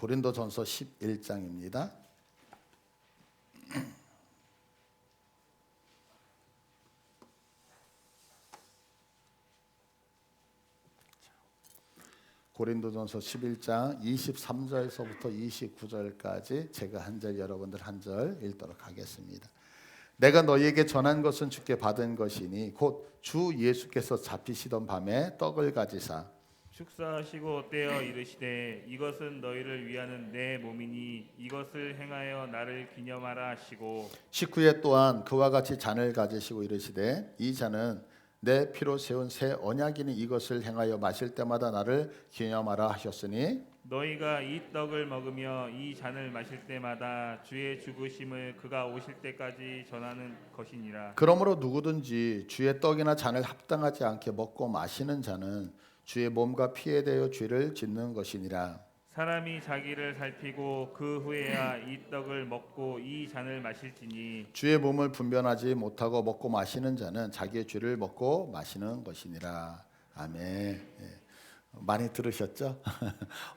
고린도전서 11장입니다. 고린도전서 11장 23절에서부터 29절까지 제가 한 절 여러분들 한 절 읽도록 하겠습니다. 내가 너희에게 전한 것은 주께 받은 것이니 곧 주 예수께서 잡히시던 밤에 떡을 가지사 축사하시고 떼어 이르시되 이것은 너희를 위하는 내 몸이니 이것을 행하여 나를 기념하라 하시고 식후에 또한 그와 같이 잔을 가지시고 이르시되 이 잔은 내 피로 세운 새 언약이니 이것을 행하여 마실 때마다 나를 기념하라 하셨으니 너희가 이 떡을 먹으며 이 잔을 마실 때마다 주의 죽으심을 그가 오실 때까지 전하는 것이니라. 그러므로 누구든지 주의 떡이나 잔을 합당하지 않게 먹고 마시는 자는 주의 몸과 피에 대하여 죄를 짓는 것이니라. 사람이 자기를 살피고 그 후에야 이 떡을 먹고 이 잔을 마실지니 주의 몸을 분별하지 못하고 먹고 마시는 자는 자기의 죄를 먹고 마시는 것이니라. 아멘. 예. 많이 들으셨죠?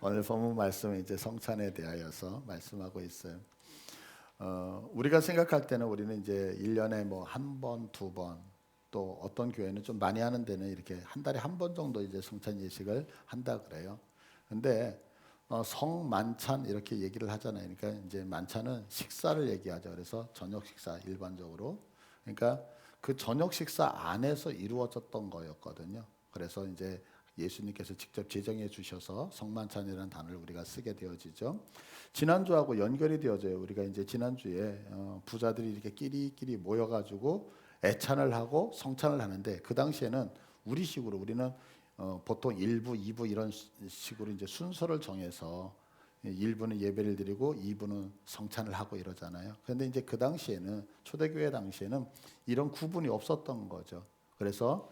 오늘 본문 말씀은 이제 성찬에 대하여서 말씀하고 있어요. 우리가 생각할 때는 우리는 이제 1년에 뭐 한 번, 두 번, 또 어떤 교회는 좀 많이 하는 데는 이렇게 한 달에 한 번 정도 이제 성찬 예식을 한다 그래요. 근데 성만찬 이렇게 얘기를 하잖아요. 그러니까 이제 만찬은 식사를 얘기하죠. 그래서 저녁 식사 일반적으로. 그러니까 그 저녁 식사 안에서 이루어졌던 거였거든요. 그래서 이제 예수님께서 직접 제정해 주셔서 성만찬이라는 단어를 우리가 쓰게 되어지죠. 지난주하고 연결이 되어져요. 우리가 이제 지난주에 부자들이 이렇게 끼리끼리 모여가지고 애찬을 하고 성찬을 하는데 그 당시에는 우리식으로 우리는 보통 1부, 2부 이런 식으로 이제 순서를 정해서 1부는 예배를 드리고 2부는 성찬을 하고 이러잖아요. 그런데 이제 그 당시에는 초대교회 당시에는 이런 구분이 없었던 거죠. 그래서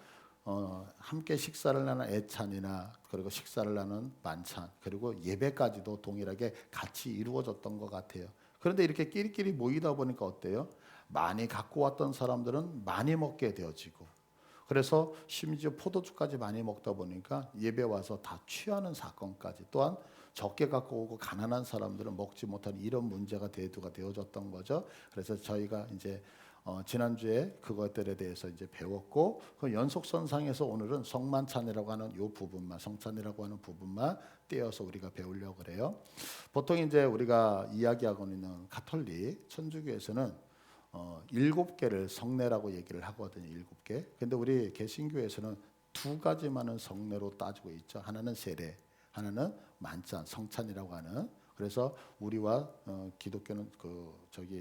함께 식사를 하는 애찬이나 그리고 식사를 하는 만찬 그리고 예배까지도 동일하게 같이 이루어졌던 것 같아요. 그런데 이렇게 끼리끼리 모이다 보니까 어때요? 많이 갖고 왔던 사람들은 많이 먹게 되어지고 그래서 심지어 포도주까지 많이 먹다 보니까 예배 와서 다 취하는 사건까지 또한 적게 갖고 오고 가난한 사람들은 먹지 못하는 이런 문제가 대두가 되어졌던 거죠. 그래서 저희가 이제 지난주에 그것들에 대해서 이제 배웠고 그 연속선상에서 오늘은 성만찬이라고 하는 요 부분만 성찬이라고 하는 부분만 떼어서 우리가 배우려고 그래요. 보통 이제 우리가 이야기하고 있는 가톨릭 천주교에서는 7개를 성례라고 얘기를 하거든요. 7개. 근데 우리 개신교에서는 두 가지만은 성례로 따지고 있죠. 하나는 세례, 하나는 만찬, 성찬이라고 하는. 그래서 우리와 기독교는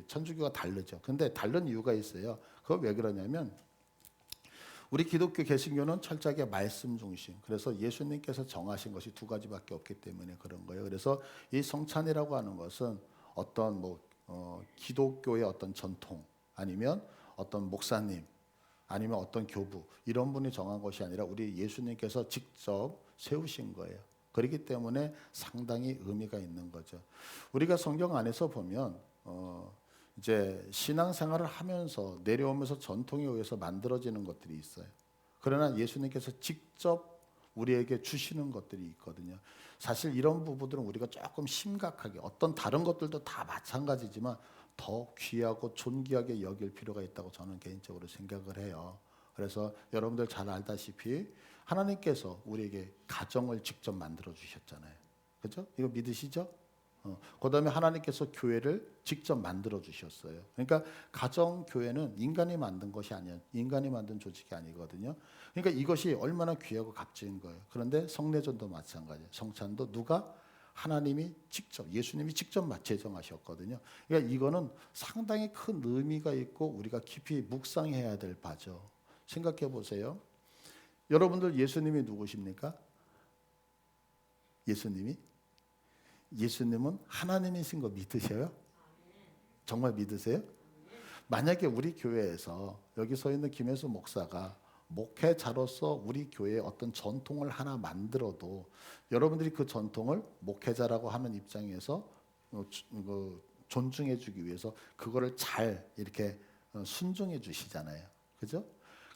천주교가 다르죠. 근데 다른 이유가 있어요. 그거 왜 그러냐면 우리 기독교 개신교는 철저하게 말씀 중심. 그래서 예수님께서 정하신 것이 두 가지밖에 없기 때문에 그런 거예요. 그래서 이 성찬이라고 하는 것은 어떤 기독교의 어떤 전통 아니면 어떤 목사님 아니면 어떤 교부 이런 분이 정한 것이 아니라 우리 예수님께서 직접 세우신 거예요. 그렇기 때문에 상당히 의미가 있는 거죠. 우리가 성경 안에서 보면 이제 신앙생활을 하면서 내려오면서 전통에 의해서 만들어지는 것들이 있어요. 그러나 예수님께서 직접 우리에게 주시는 것들이 있거든요. 사실 이런 부분들은 우리가 조금 심각하게 어떤 다른 것들도 다 마찬가지지만 더 귀하고 존귀하게 여길 필요가 있다고 저는 개인적으로 생각을 해요. 그래서 여러분들 잘 알다시피 하나님께서 우리에게 가정을 직접 만들어 주셨잖아요. 그죠? 이거 믿으시죠? 그다음에 하나님께서 교회를 직접 만들어 주셨어요. 그러니까 가정 교회는 인간이 만든 것이 아니에요. 인간이 만든 조직이 아니거든요. 그러니까 이것이 얼마나 귀하고 값진 거예요. 그런데 성례전도 마찬가지예요. 성찬도 누가 하나님이 직접 예수님이 직접 제정하셨거든요. 그러니까 이거는 상당히 큰 의미가 있고 우리가 깊이 묵상해야 될 바죠. 생각해 보세요. 여러분들 예수님이 누구십니까? 예수님은 하나님이신 거 믿으셔요? 정말 믿으세요? 만약에 우리 교회에서 여기 서 있는 김혜수 목사가 목회자로서 우리 교회에 어떤 전통을 하나 만들어도 여러분들이 그 전통을 목회자라고 하는 입장에서 존중해 주기 위해서 그거를 잘 이렇게 순종해 주시잖아요. 그죠?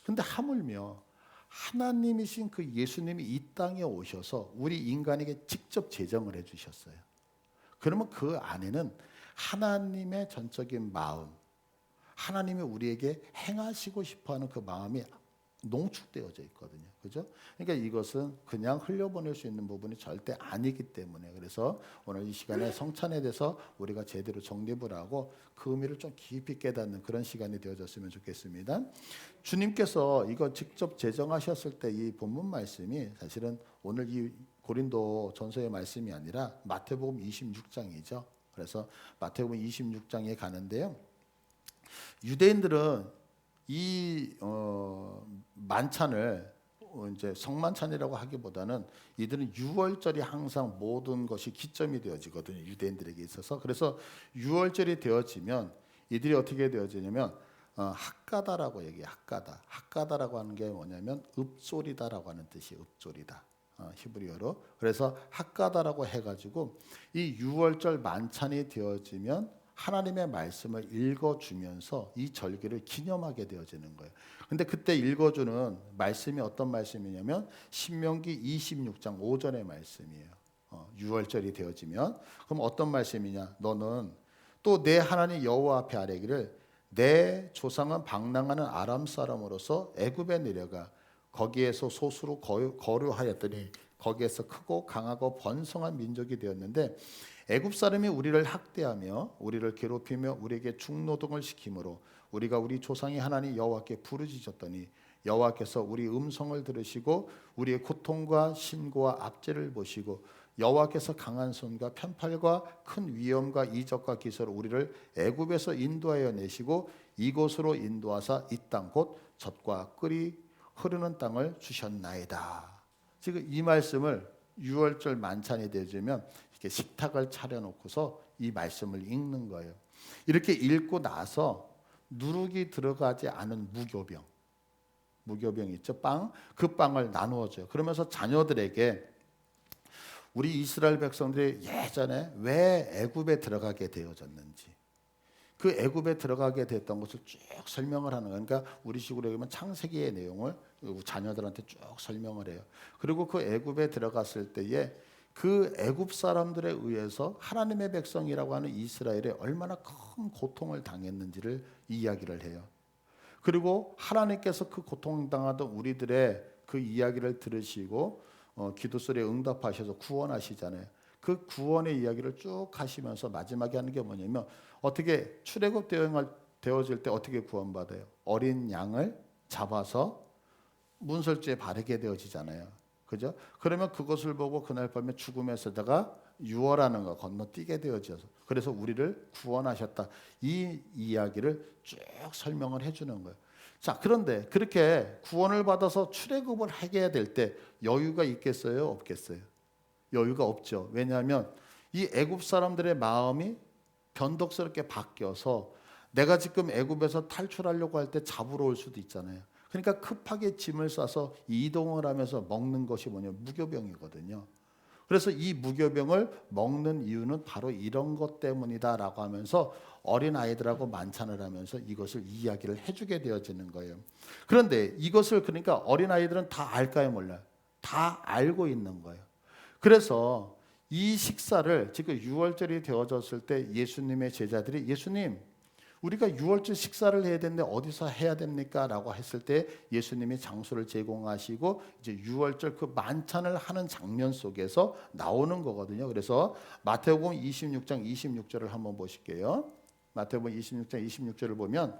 근데 하물며 하나님이신 그 예수님이 이 땅에 오셔서 우리 인간에게 직접 제정을 해 주셨어요. 그러면 그 안에는 하나님의 전적인 마음, 하나님이 우리에게 행하시고 싶어하는 그 마음이 농축되어져 있거든요. 그죠? 그러니까 이것은 그냥 흘려보낼 수 있는 부분이 절대 아니기 때문에, 그래서 오늘 이 시간에 성찬에 대해서 우리가 제대로 정립을 하고 그 의미를 좀 깊이 깨닫는 그런 시간이 되어졌으면 좋겠습니다. 주님께서 이거 직접 제정하셨을 때 이 본문 말씀이 사실은 오늘 이 고린도 전서의 말씀이 아니라 마태복음 26장이죠. 그래서 마태복음 26장에 가는데요. 유대인들은 이 만찬을 이제 성만찬이라고 하기보다는 이들은 유월절이 항상 모든 것이 기점이 되어지거든요. 유대인들에게 있어서. 그래서 유월절이 되어지면 이들이 어떻게 되어지냐면 핫가다라고 얘기해요. 핫가다. 핫가다라고 하는 게 뭐냐면 읍조리다라고 하는 뜻이 읍조리다. 히브리어로. 그래서 핫가다라고 해가지고 이 유월절 만찬이 되어지면 하나님의 말씀을 읽어주면서 이 절기를 기념하게 되어지는 거예요. 근데 그때 읽어주는 말씀이 어떤 말씀이냐면 신명기 26장 5절의 말씀이에요. 6월절이 되어지면 그럼 어떤 말씀이냐? 너는 또 내 하나님 여호와 앞에 아뢰기를 내 조상은 방랑하는 아람 사람으로서 애굽에 내려가 거기에서 소수로 거류하였더니 거기에서 크고 강하고 번성한 민족이 되었는데 애굽 사람이 우리를 학대하며 우리를 괴롭히며 우리에게 중노동을 시키므로 우리가 우리 조상이 하나님 여호와께 부르짖었더니 여호와께서 우리 음성을 들으시고 우리의 고통과 신고와 압제를 보시고 여호와께서 강한 손과 편팔과 큰 위엄과 이적과 기사로 우리를 애굽에서 인도하여 내시고 이곳으로 인도하사 이 땅 곧 젖과 꿀이 흐르는 땅을 주셨나이다. 지금 이 말씀을 6월절 만찬이 되어지면 이렇게 식탁을 차려놓고서 이 말씀을 읽는 거예요. 이렇게 읽고 나서 누룩이 들어가지 않은 무교병 있죠? 그 빵을 나누어줘요. 그러면서 자녀들에게 우리 이스라엘 백성들이 예전에 왜 애굽에 들어가게 되어졌는지, 그 애굽에 들어가게 됐던 것을 쭉 설명을 하는 거예요. 그러니까 우리 식으로 얘기하면 창세기의 내용을 자녀들한테 쭉 설명을 해요. 그리고 그 애굽에 들어갔을 때에 그 애굽 사람들에 의해서 하나님의 백성이라고 하는 이스라엘에 얼마나 큰 고통을 당했는지를 이야기를 해요. 그리고 하나님께서 그 고통당하던 우리들의 그 이야기를 들으시고 기도 소리에 응답하셔서 구원하시잖아요. 그 구원의 이야기를 쭉 하시면서 마지막에 하는 게 뭐냐면 어떻게 출애굽 되어질 때 어떻게 구원받아요? 어린 양을 잡아서 문설주에 바르게 되어지잖아요. 그죠? 그러면 그것을 보고 그날 밤에 죽음에서다가 유월하는 거 건너뛰게 되어져서 그래서 우리를 구원하셨다. 이 이야기를 쭉 설명을 해주는 거예요. 자, 그런데 그렇게 구원을 받아서 출애굽을 하게 될 때 여유가 있겠어요? 없겠어요? 여유가 없죠. 왜냐하면 이 애굽 사람들의 마음이 변덕스럽게 바뀌어서 내가 지금 애굽에서 탈출하려고 할 때 잡으러 올 수도 있잖아요. 그러니까 급하게 짐을 싸서 이동을 하면서 먹는 것이 뭐냐면 무교병이거든요. 그래서 이 무교병을 먹는 이유는 바로 이런 것 때문이다라고 하면서 어린아이들하고 만찬을 하면서 이것을 이야기를 해주게 되어지는 거예요. 그런데 이것을 그러니까 어린아이들은 다 알까요? 몰라요? 다 알고 있는 거예요. 그래서 이 식사를 지금 6월절이 되어졌을 때 예수님의 제자들이 예수님 우리가 6월절 식사를 해야 되는데 어디서 해야 됩니까? 라고 했을 때 예수님이 장소를 제공하시고 이제 6월절 그 만찬을 하는 장면 속에서 나오는 거거든요. 그래서 마태복음 26장 26절을 한번 보실게요. 마태복음 26장 26절을 보면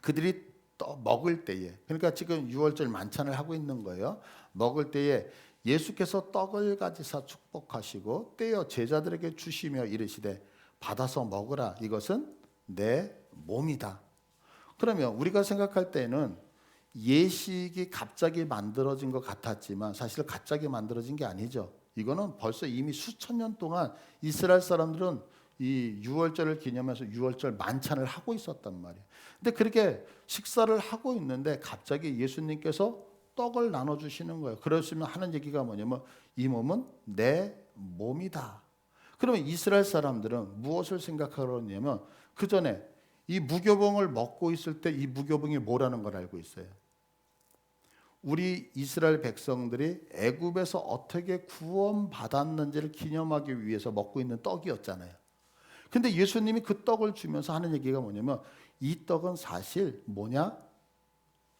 그들이 또 먹을 때에 그러니까 지금 6월절 만찬을 하고 있는 거예요. 먹을 때에 예수께서 떡을 가지사 축복하시고 떼어 제자들에게 주시며 이르시되 받아서 먹으라 이것은 내 몸이다. 그러면 우리가 생각할 때는 예식이 갑자기 만들어진 것 같았지만 사실 갑자기 만들어진 게 아니죠. 이거는 벌써 이미 수천 년 동안 이스라엘 사람들은 이 유월절을 기념해서 유월절 만찬을 하고 있었단 말이에요. 근데 그렇게 식사를 하고 있는데 갑자기 예수님께서 떡을 나눠주시는 거예요. 그러시면 하는 얘기가 뭐냐면 이 몸은 내 몸이다. 그러면 이스라엘 사람들은 무엇을 생각하느냐면 그 전에 이 무교병을 먹고 있을 때 이 무교병이 뭐라는 걸 알고 있어요. 우리 이스라엘 백성들이 애굽에서 어떻게 구원받았는지를 기념하기 위해서 먹고 있는 떡이었잖아요. 근데 예수님이 그 떡을 주면서 하는 얘기가 뭐냐면 이 떡은 사실 뭐냐?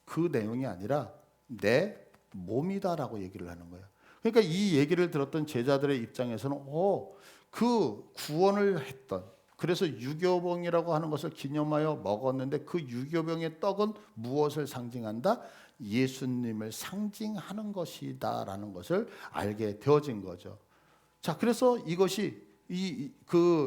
그 내용이 아니라 내 몸이다라고 얘기를 하는 거예요. 그러니까 이 얘기를 들었던 제자들의 입장에서는 그 구원을 했던, 그래서 유교병이라고 하는 것을 기념하여 먹었는데 그 유교병의 떡은 무엇을 상징한다? 예수님을 상징하는 것이다라는 것을 알게 되어진 거죠. 자, 그래서 이것이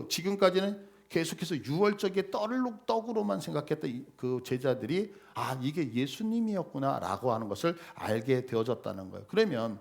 지금까지는 계속해서 유월절의 떡으로만 생각했던 그 제자들이 이게 예수님이었구나라고 하는 것을 알게 되어졌다는 거예요. 그러면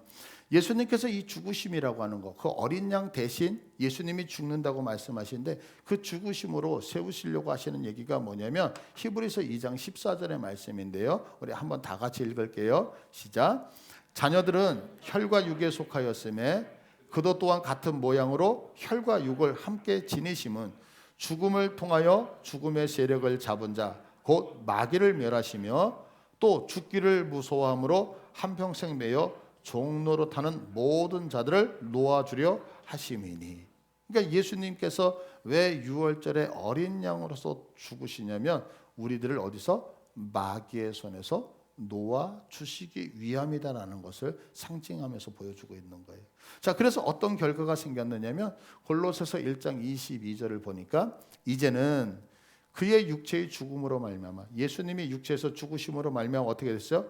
예수님께서 이 죽으심이라고 하는 거, 그 어린 양 대신 예수님이 죽는다고 말씀하시는데 그 죽으심으로 세우시려고 하시는 얘기가 뭐냐면 히브리서 2장 14절의 말씀인데요. 우리 한번 다 같이 읽을게요. 시작. 자녀들은 혈과 육에 속하였음에 그도 또한 같은 모양으로 혈과 육을 함께 지니심은 죽음을 통하여 죽음의 세력을 잡은 자 곧 마귀를 멸하시며 또 죽기를 무서워함으로 한평생 매여 종노릇하는 모든 자들을 놓아주려 하심이니. 그러니까 예수님께서 왜 유월절에 어린 양으로서 죽으시냐면 우리들을 어디서? 마귀의 손에서 놓아주시기 위함이다라는 것을 상징하면서 보여주고 있는 거예요. 자, 그래서 어떤 결과가 생겼느냐면 골로새서 1장 22절을 보니까 이제는 그의 육체의 죽음으로 말미암아 예수님이 육체에서 죽으심으로 말미암아 어떻게 됐어요?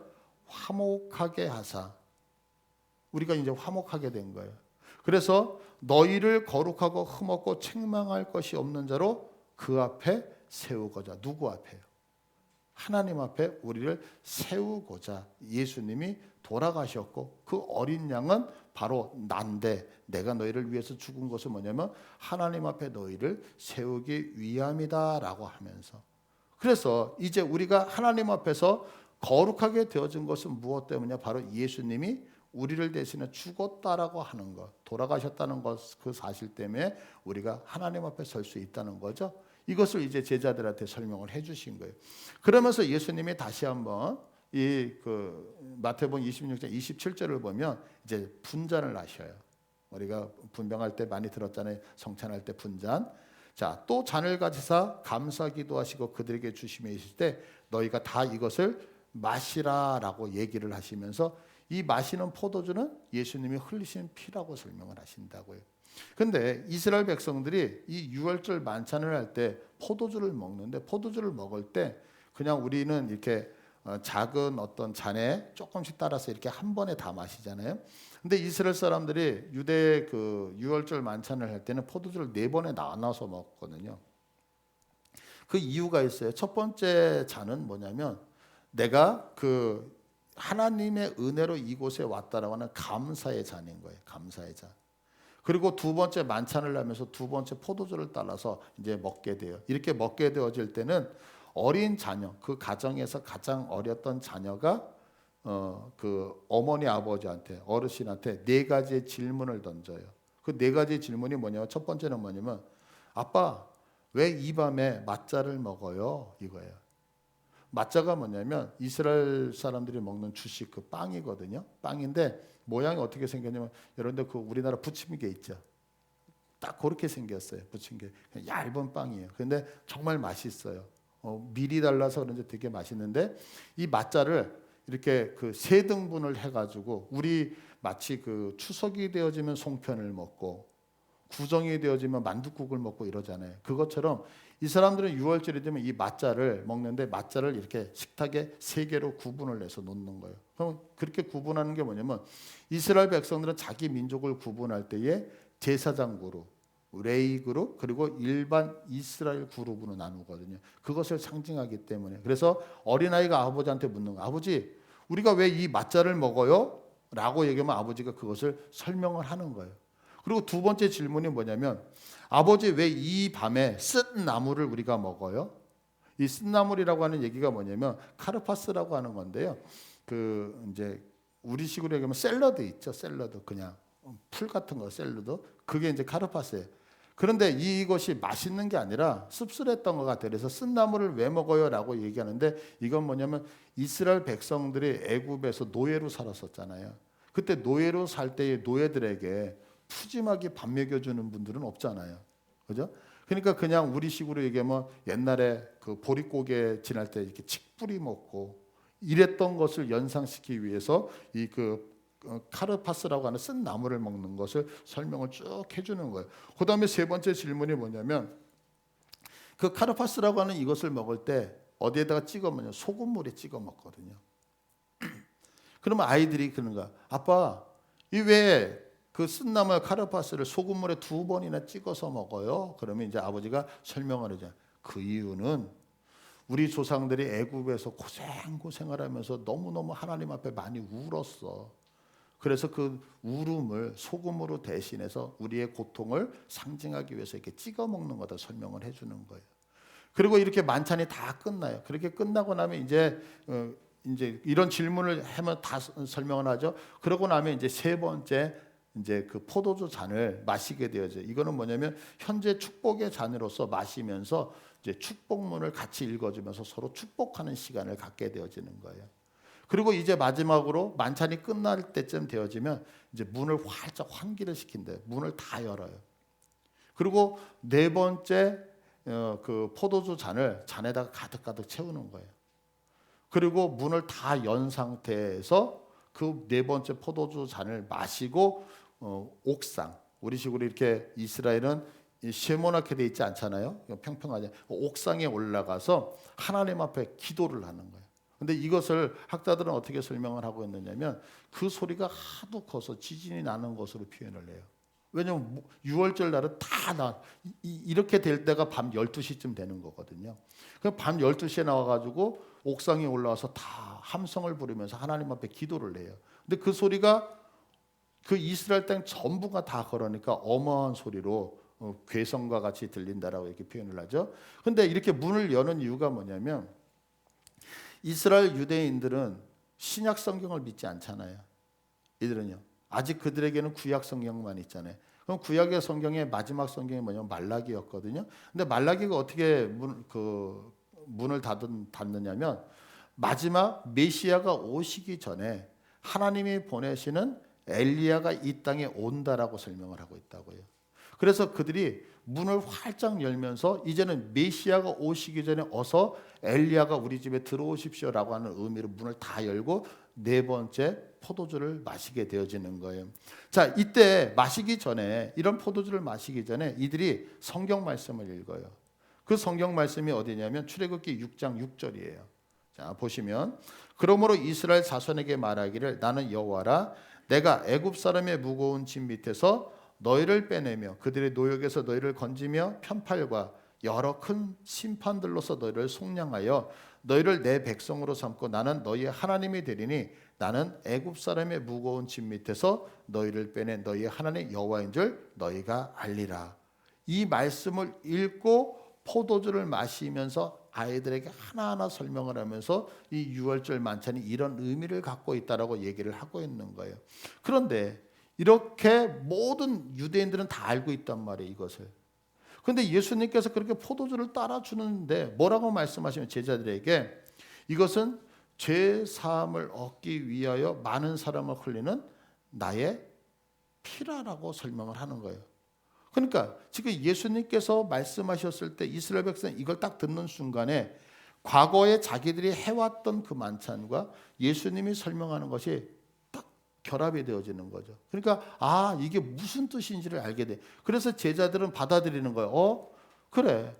화목하게 하사, 우리가 이제 화목하게 된 거예요. 그래서 너희를 거룩하고 흠없고 책망할 것이 없는 자로 그 앞에 세우고자. 누구 앞에요? 하나님 앞에 우리를 세우고자 예수님이 돌아가셨고 그 어린 양은 바로 난데 내가 너희를 위해서 죽은 것은 뭐냐면 하나님 앞에 너희를 세우기 위함이다라고 하면서, 그래서 이제 우리가 하나님 앞에서 거룩하게 되어진 것은 무엇 때문이냐? 바로 예수님이 우리를 대신해 죽었다라고 하는 것, 돌아가셨다는 것, 그 사실 때문에 우리가 하나님 앞에 설 수 있다는 거죠. 이것을 이제 제자들한테 설명을 해주신 거예요. 그러면서 예수님이 다시 한번 마태복음 26장 27절을 보면 이제 분잔을 하셔요. 우리가 분병할 때 많이 들었잖아요. 성찬할 때 분잔. 자, 또 잔을 가지사 감사 기도하시고 그들에게 주시며 이르실 때 너희가 다 이것을 마시라라고 얘기를 하시면서 이 마시는 포도주는 예수님이 흘리신 피라고 설명을 하신다고요. 근데 이스라엘 백성들이 이 유월절 만찬을 할 때 포도주를 먹는데 포도주를 먹을 때 그냥 우리는 이렇게 작은 어떤 잔에 조금씩 따라서 이렇게 한 번에 다 마시잖아요. 근데 이스라엘 사람들이 유대 그 유월절 만찬을 할 때는 포도주를 4번에 나눠서 먹거든요. 그 이유가 있어요. 첫 번째 잔은 뭐냐면 내가 그 하나님의 은혜로 이곳에 왔다라고 하는 감사의 잔인 거예요. 감사의 잔. 그리고 두 번째 만찬을 하면서 두 번째 포도주를 따라서 이제 먹게 돼요. 이렇게 먹게 되어질 때는 어린 자녀, 그 가정에서 가장 어렸던 자녀가 그 어머니 아버지한테, 어르신한테 4가지의 질문을 던져요. 그 4가지의 질문이 뭐냐면 첫 번째는 뭐냐면 아빠 왜 이 밤에 맛자를 먹어요? 이거예요. 맛자가 뭐냐면 이스라엘 사람들이 먹는 주식 그 빵이거든요. 빵인데 모양이 어떻게 생겼냐면 여러분들 그 우리나라 부침개 있죠. 딱 그렇게 생겼어요. 부침개 얇은 빵이에요. 그런데 정말 맛있어요. 밀이 달라서 그런지 되게 맛있는데 이 맛자를 이렇게 그 3등분을 해가지고 우리 마치 그 추석이 되어지면 송편을 먹고 구정이 되어지면 만둣국을 먹고 이러잖아요. 그것처럼 이 사람들은 유월절이 되면 이 맛자를 먹는데 맛자를 이렇게 식탁에 3개로 구분을 해서 놓는 거예요. 그럼 그렇게 구분하는 게 뭐냐면 이스라엘 백성들은 자기 민족을 구분할 때에 제사장 그룹, 레위 그룹 그리고 일반 이스라엘 그룹으로 나누거든요. 그것을 상징하기 때문에. 그래서 어린아이가 아버지한테 묻는 거예요. 아버지 우리가 왜 이 맛자를 먹어요? 라고 얘기하면 아버지가 그것을 설명을 하는 거예요. 그리고 두 번째 질문이 뭐냐면 아버지 왜 이 밤에 쓴 나물을 우리가 먹어요? 이 쓴 나물이라고 하는 얘기가 뭐냐면 카르파스라고 하는 건데요. 그 이제 우리식으로 얘기하면 샐러드 있죠. 샐러드 그냥 풀 같은 거 샐러드. 그게 이제 카르파스예요. 그런데 이것이 맛있는 게 아니라 씁쓸했던 것 같아요. 그래서 쓴 나물을 왜 먹어요? 라고 얘기하는데 이건 뭐냐면 이스라엘 백성들이 애굽에서 노예로 살았었잖아요. 그때 노예로 살 때의 노예들에게 푸짐하게 밥 먹여주는 분들은 없잖아요. 그죠? 그러니까 그냥 우리식으로 얘기하면 옛날에 그 보릿고개 지날 때 이렇게 칡뿌리 먹고 이랬던 것을 연상시키기 위해서 이 카르파스라고 하는 쓴 나물을 먹는 것을 설명을 쭉 해주는 거예요. 그 다음에 세 번째 질문이 뭐냐면 그 카르파스라고 하는 이것을 먹을 때 어디에다가 찍어 먹냐? 소금물에 찍어 먹거든요. 그러면 아이들이 그러는 거야. 아빠, 이 왜 그 쓴나물 카르파스를 소금물에 2번이나 찍어서 먹어요? 그러면 이제 아버지가 설명을 하죠. 그 이유는 우리 조상들이 애굽에서 고생을 하면서 너무너무 하나님 앞에 많이 울었어. 그래서 그 울음을 소금으로 대신해서 우리의 고통을 상징하기 위해서 이렇게 찍어 먹는 거다 설명을 해주는 거예요. 그리고 이렇게 만찬이 다 끝나요. 그렇게 끝나고 나면 이제 이런 질문을 하면 다 설명을 하죠. 그러고 나면 이제 세 번째 이제 그 포도주 잔을 마시게 되어져. 이거는 뭐냐면 현재 축복의 잔으로서 마시면서 이제 축복문을 같이 읽어주면서 서로 축복하는 시간을 갖게 되어지는 거예요. 그리고 이제 마지막으로 만찬이 끝날 때쯤 되어지면 이제 문을 활짝 환기를 시킨대. 문을 다 열어요. 그리고 네 번째 그 포도주 잔을 잔에다가 가득 채우는 거예요. 그리고 문을 다 연 상태에서 그 네 번째 포도주 잔을 마시고 옥상, 우리식으로 이렇게 이스라엘은 세모나게 돼 있지 않잖아요. 평평하게 옥상에 올라가서 하나님 앞에 기도를 하는 거예요. 근데 이것을 학자들은 어떻게 설명을 하고 있느냐면 그 소리가 하도 커서 지진이 나는 것으로 표현을 해요. 왜냐하면 6월절 날은 이렇게 될 때가 밤 12시쯤 되는 거거든요. 그럼 밤 12시에 나와가지고 옥상에 올라와서 다 함성을 부르면서 하나님 앞에 기도를 해요. 근데 그 소리가 그 이스라엘 땅 전부가 다 걸으니까 어마어마한 소리로 괴성과 같이 들린다라고 이렇게 표현을 하죠. 근데 이렇게 문을 여는 이유가 뭐냐면 이스라엘 유대인들은 신약 성경을 믿지 않잖아요. 이들은요. 아직 그들에게는 구약 성경만 있잖아요. 그럼 구약의 성경의 마지막 성경이 뭐냐면 말라기였거든요. 근데 말라기가 어떻게 문을 닫느냐면 마지막 메시아가 오시기 전에 하나님이 보내시는 엘리야가 이 땅에 온다라고 설명을 하고 있다고요. 그래서 그들이 문을 활짝 열면서 이제는 메시아가 오시기 전에 어서 엘리야가 우리 집에 들어오십시오라고 하는 의미로 문을 다 열고 네 번째 포도주를 마시게 되어지는 거예요. 자, 이때 마시기 전에 이런 포도주를 마시기 전에 이들이 성경 말씀을 읽어요. 그 성경 말씀이 어디냐면 출애굽기 6장 6절이에요. 자, 보시면 그러므로 이스라엘 자손에게 말하기를 나는 여호와라 내가 애굽 사람의 무거운 짐 밑에서 너희를 빼내며 그들의 노역에서 너희를 건지며 편팔과 여러 큰 심판들로서 너희를 속량하여 너희를 내 백성으로 삼고 나는 너희의 하나님이 되리니 나는 애굽 사람의 무거운 짐 밑에서 너희를 빼낸 너희의 하나님 여호와인 줄 너희가 알리라. 이 말씀을 읽고 포도주를 마시면서 아이들에게 하나하나 설명을 하면서 이 6월절 만찬이 이런 의미를 갖고 있다라고 얘기를 하고 있는 거예요. 그런데 이렇게 모든 유대인들은 다 알고 있단 말이에요, 이것을. 그런데 예수님께서 그렇게 포도주를 따라 주는데 뭐라고 말씀하시면 제자들에게 이것은 죄 사함을 얻기 위하여 많은 사람을 흘리는 나의 피라라고 설명을 하는 거예요. 그러니까 지금 예수님께서 말씀하셨을 때 이스라엘 백성이 이걸 딱 듣는 순간에 과거에 자기들이 해왔던 그 만찬과 예수님이 설명하는 것이 딱 결합이 되어지는 거죠. 그러니까 이게 무슨 뜻인지를 알게 돼. 그래서 제자들은 받아들이는 거예요. 그래.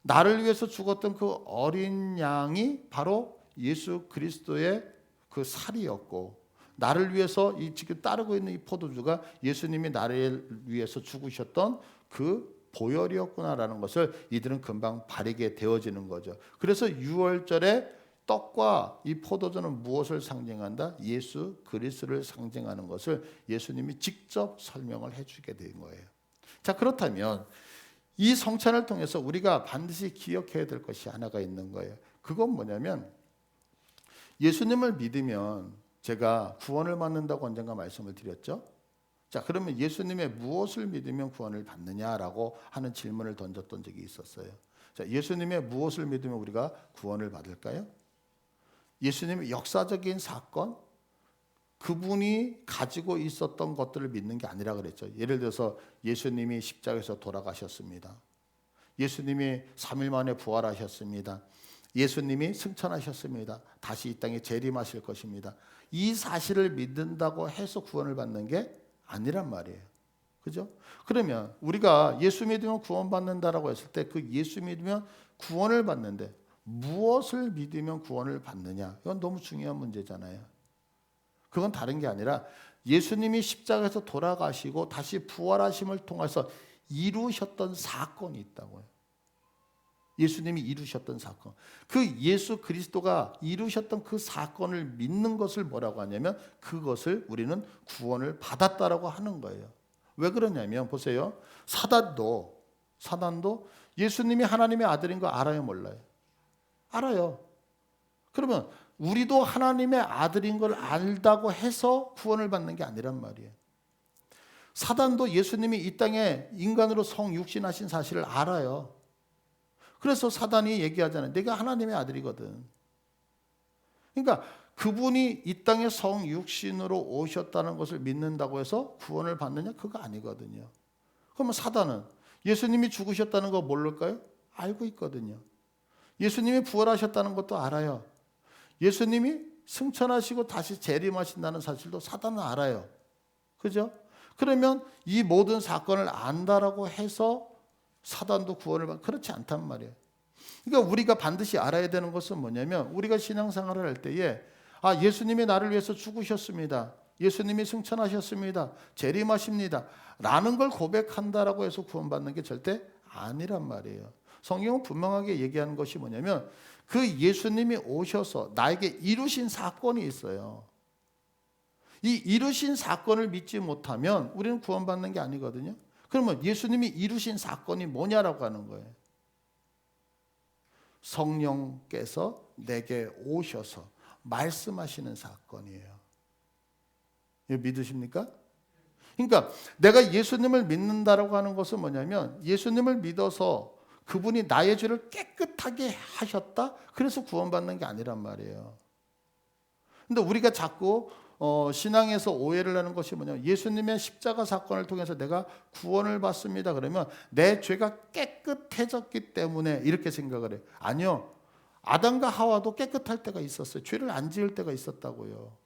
나를 위해서 죽었던 그 어린 양이 바로 예수 그리스도의 그 살이었고 나를 위해서 이 지금 따르고 있는 이 포도주가 예수님이 나를 위해서 죽으셨던 그 보혈이었구나라는 것을 이들은 금방 바르게 되어지는 거죠. 그래서 6월절에 떡과 이 포도주는 무엇을 상징한다? 예수 그리스도를 상징하는 것을 예수님이 직접 설명을 해주게 된 거예요. 자, 그렇다면 이 성찬을 통해서 우리가 반드시 기억해야 될 것이 하나가 있는 거예요. 그건 뭐냐면 예수님을 믿으면 제가 구원을 받는다고 언젠가 말씀을 드렸죠. 자, 그러면 예수님의 무엇을 믿으면 구원을 받느냐라고 하는 질문을 던졌던 적이 있었어요. 자, 예수님의 무엇을 믿으면 우리가 구원을 받을까요? 예수님의 역사적인 사건, 그분이 가지고 있었던 것들을 믿는 게 아니라 그랬죠. 예를 들어서 예수님이 십자가에서 돌아가셨습니다. 예수님이 3일 만에 부활하셨습니다. 예수님이 승천하셨습니다. 다시 이 땅에 재림하실 것입니다. 이 사실을 믿는다고 해서 구원을 받는 게 아니란 말이에요. 그죠? 그러면 우리가 예수 믿으면 구원받는다라고 했을 때 그 예수 믿으면 구원을 받는데 무엇을 믿으면 구원을 받느냐? 이건 너무 중요한 문제잖아요. 그건 다른 게 아니라 예수님이 십자가에서 돌아가시고 다시 부활하심을 통해서 이루셨던 사건이 있다고요. 예수님이 이루셨던 사건. 그 예수 그리스도가 이루셨던 그 사건을 믿는 것을 뭐라고 하냐면 그것을 우리는 구원을 받았다라고 하는 거예요. 왜 그러냐면 보세요. 사단도 예수님이 하나님의 아들인 거 알아요, 몰라요? 알아요. 그러면 우리도 하나님의 아들인 걸 알다고 해서 구원을 받는 게 아니란 말이에요. 사단도 예수님이 이 땅에 인간으로 성육신하신 사실을 알아요. 그래서 사단이 얘기하잖아요. 내가 하나님의 아들이거든. 그러니까 그분이 이 땅에 성육신으로 오셨다는 것을 믿는다고 해서 구원을 받느냐? 그거 아니거든요. 그러면 사단은 예수님이 죽으셨다는 거 모를까요? 알고 있거든요. 예수님이 부활하셨다는 것도 알아요. 예수님이 승천하시고 다시 재림하신다는 사실도 사단은 알아요. 그죠? 그러면 이 모든 사건을 안다라고 해서 사단도 구원을 받 그렇지 않단 말이에요. 그러니까 우리가 반드시 알아야 되는 것은 뭐냐면 우리가 신앙생활을 할 때에 예수님이 나를 위해서 죽으셨습니다. 예수님이 승천하셨습니다. 재림하십니다. 라는 걸 고백한다라고 해서 구원받는 게 절대 아니란 말이에요. 성경은 분명하게 얘기하는 것이 뭐냐면 그 예수님이 오셔서 나에게 이루신 사건이 있어요. 이 이루신 사건을 믿지 못하면 우리는 구원받는 게 아니거든요. 그러면 예수님이 이루신 사건이 뭐냐라고 하는 거예요. 성령께서 내게 오셔서 말씀하시는 사건이에요. 이거 믿으십니까? 그러니까 내가 예수님을 믿는다라고 하는 것은 뭐냐면 예수님을 믿어서 그분이 나의 죄를 깨끗하게 하셨다. 그래서 구원받는 게 아니란 말이에요. 근데 우리가 자꾸 신앙에서 오해를 하는 것이 뭐냐면 예수님의 십자가 사건을 통해서 내가 구원을 받습니다. 그러면 내 죄가 깨끗해졌기 때문에 이렇게 생각을 해요. 아니요. 아담과 하와도 깨끗할 때가 있었어요. 죄를 안 지을 때가 있었다고요.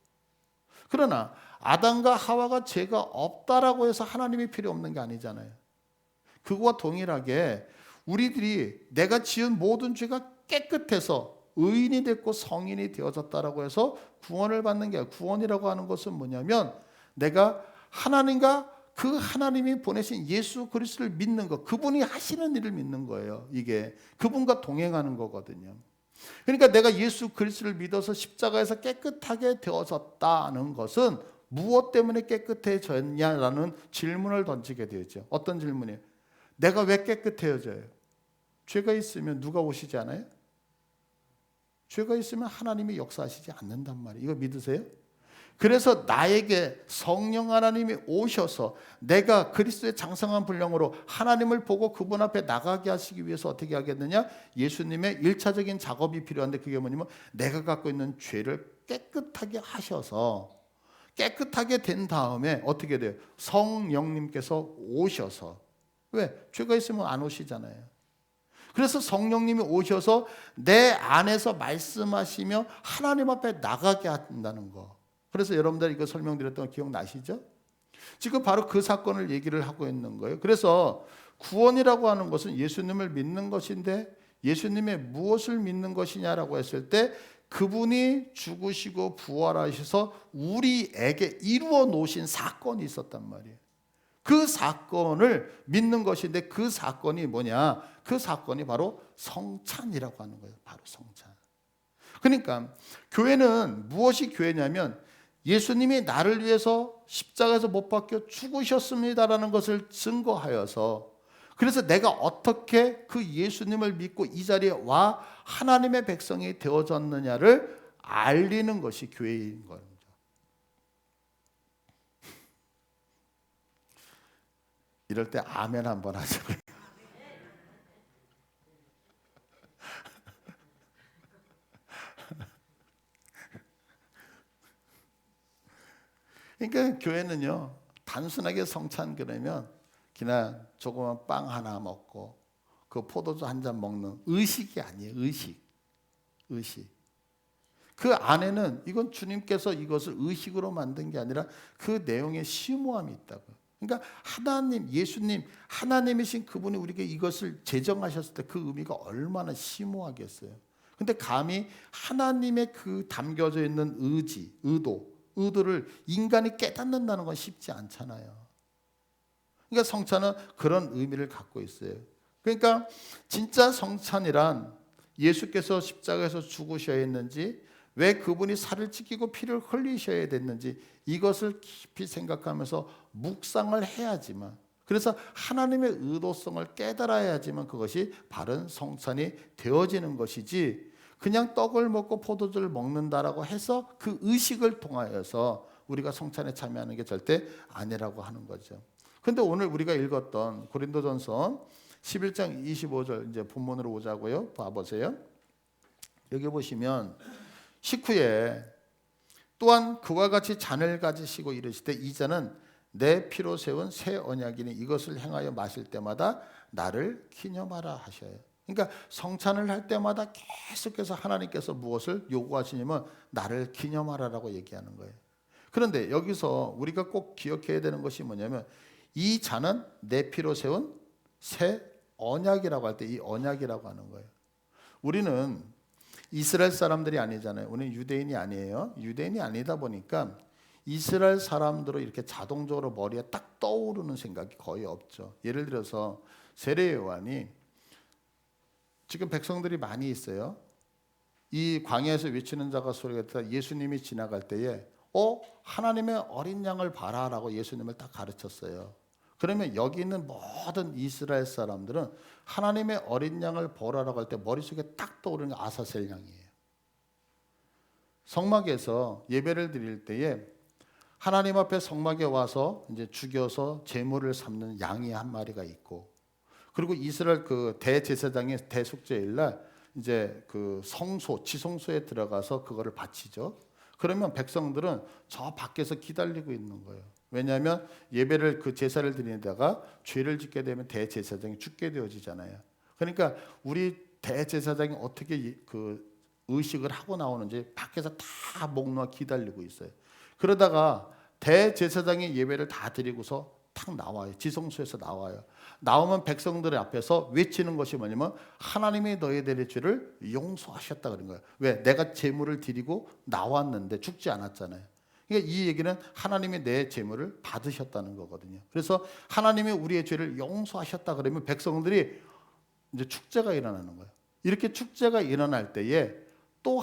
그러나 아담과 하와가 죄가 없다라고 해서 하나님이 필요 없는 게 아니잖아요. 그거와 동일하게 우리들이 내가 지은 모든 죄가 깨끗해서 의인이 됐고 성인이 되어졌다라고 해서 구원을 받는 게 아니라 구원이라고 하는 것은 뭐냐면 내가 하나님과 그 하나님이 보내신 예수 그리스도를 믿는 것, 그분이 하시는 일을 믿는 거예요. 이게 그분과 동행하는 거거든요. 그러니까 내가 예수 그리스도를 믿어서 십자가에서 깨끗하게 되어졌다는 것은 무엇 때문에 깨끗해졌냐라는 질문을 던지게 되죠. 어떤 질문이에요? 내가 왜 깨끗해져요? 죄가 있으면 누가 오시지 않아요? 죄가 있으면 하나님이 역사하시지 않는단 말이에요. 이거 믿으세요? 그래서 나에게 성령 하나님이 오셔서 내가 그리스도의 장성한 분량으로 하나님을 보고 그분 앞에 나가게 하시기 위해서 어떻게 하겠느냐? 예수님의 1차적인 작업이 필요한데 그게 뭐냐면 내가 갖고 있는 죄를 깨끗하게 하셔서 깨끗하게 된 다음에 어떻게 돼요? 성령님께서 오셔서 왜? 죄가 있으면 안 오시잖아요. 그래서 성령님이 오셔서 내 안에서 말씀하시며 하나님 앞에 나가게 한다는 거. 그래서 여러분들 이거 설명드렸던 거 기억나시죠? 지금 바로 그 사건을 얘기를 하고 있는 거예요. 그래서 구원이라고 하는 것은 예수님을 믿는 것인데 예수님의 무엇을 믿는 것이냐라고 했을 때 그분이 죽으시고 부활하셔서 우리에게 이루어 놓으신 사건이 있었단 말이에요. 그 사건을 믿는 것인데 그 사건이 뭐냐? 그 사건이 바로 성찬이라고 하는 거예요. 바로 성찬. 그러니까 교회는 무엇이 교회냐면 예수님이 나를 위해서 십자가에서 못 박혀 죽으셨습니다라는 것을 증거하여서 그래서 내가 어떻게 그 예수님을 믿고 이 자리에 와 하나님의 백성이 되어졌느냐를 알리는 것이 교회인 겁니다. 이럴 때 아멘 한번 하죠. 그러니까 교회는요, 단순하게 성찬 그러면 그냥 조그만 빵 하나 먹고 그 포도주 한 잔 먹는 의식이 아니에요. 의식. 그 안에는 이건 주님께서 이것을 의식으로 만든 게 아니라 그 내용에 심오함이 있다고. 그러니까 하나님, 예수님, 하나님이신 그분이 우리에게 이것을 제정하셨을 때 그 의미가 얼마나 심오하겠어요. 근데 감히 하나님의 그 담겨져 있는 의지, 의도를 인간이 깨닫는다는 건 쉽지 않잖아요. 그러니까 성찬은 그런 의미를 갖고 있어요. 그러니까 진짜 성찬이란 예수께서 십자가에서 죽으셔야 했는지, 왜 그분이 살을 찢기고 피를 흘리셔야 됐는지 이것을 깊이 생각하면서 묵상을 해야지만, 그래서 하나님의 의도성을 깨달아야지만 그것이 바른 성찬이 되어지는 것이지, 그냥 떡을 먹고 포도주를 먹는다라고 해서 그 의식을 통하여서 우리가 성찬에 참여하는 게 절대 아니라고 하는 거죠. 근데 오늘 우리가 읽었던 고린도전서 11장 25절 이제 본문으로 오자고요. 봐보세요. 여기 보시면 19에 또한 그와 같이 잔을 가지시고 이르시되 이 잔은 내 피로 세운 새 언약이니 이것을 행하여 마실 때마다 나를 기념하라 하셔요. 그러니까 성찬을 할 때마다 계속해서 하나님께서 무엇을 요구하시냐면 나를 기념하라라고 얘기하는 거예요. 그런데 여기서 우리가 꼭 기억해야 되는 것이 뭐냐면 이 잔은 내 피로 세운 새 언약이라고 할 때 이 언약이라고 하는 거예요. 우리는 이스라엘 사람들이 아니잖아요. 우리는 유대인이 아니에요. 유대인이 아니다 보니까 이스라엘 사람들은 이렇게 자동적으로 머리에 딱 떠오르는 생각이 거의 없죠. 예를 들어서 세례 요한이 지금 백성들이 많이 있어요. 이 광야에서 외치는 자가 소리가 듣다 예수님이 지나갈 때에 하나님의 어린 양을 봐라라고 예수님을 딱 가르쳤어요. 그러면 여기 있는 모든 이스라엘 사람들은 하나님의 어린 양을 보라라고 할 때 머릿속에 딱 떠오르는 게 아사셀 양이에요. 성막에서 예배를 드릴 때에 하나님 앞에 성막에 와서 이제 죽여서 제물을 삼는 양이 한 마리가 있고, 그리고 이스라엘 그 대제사장의 대속죄일 날 이제 그 성소, 지성소에 들어가서 그거를 바치죠. 그러면 백성들은 저 밖에서 기다리고 있는 거예요. 왜냐하면 예배를 그 제사를 드리다가 죄를 짓게 되면 대제사장이 죽게 되어지잖아요. 그러니까 우리 대제사장이 어떻게 그 의식을 하고 나오는지 밖에서 다 목 놓아 기다리고 있어요. 그러다가 대제사장이 예배를 다 드리고서 탁 나와요. 지성소에서 나와요. 나오면 백성들 앞에서 외치는 것이 뭐냐면 하나님이 너희들의 죄를 용서하셨다 그런 거예요. 왜? 내가 제물을 드리고 나왔는데 죽지 않았잖아요. 그러니까 이 얘기는 하나님이 내 제물을 받으셨다는 거거든요. 그래서 하나님이 우리의 죄를 용서하셨다 그러면 백성들이 이제 축제가 일어나는 거예요. 이렇게 축제가 일어날 때에 또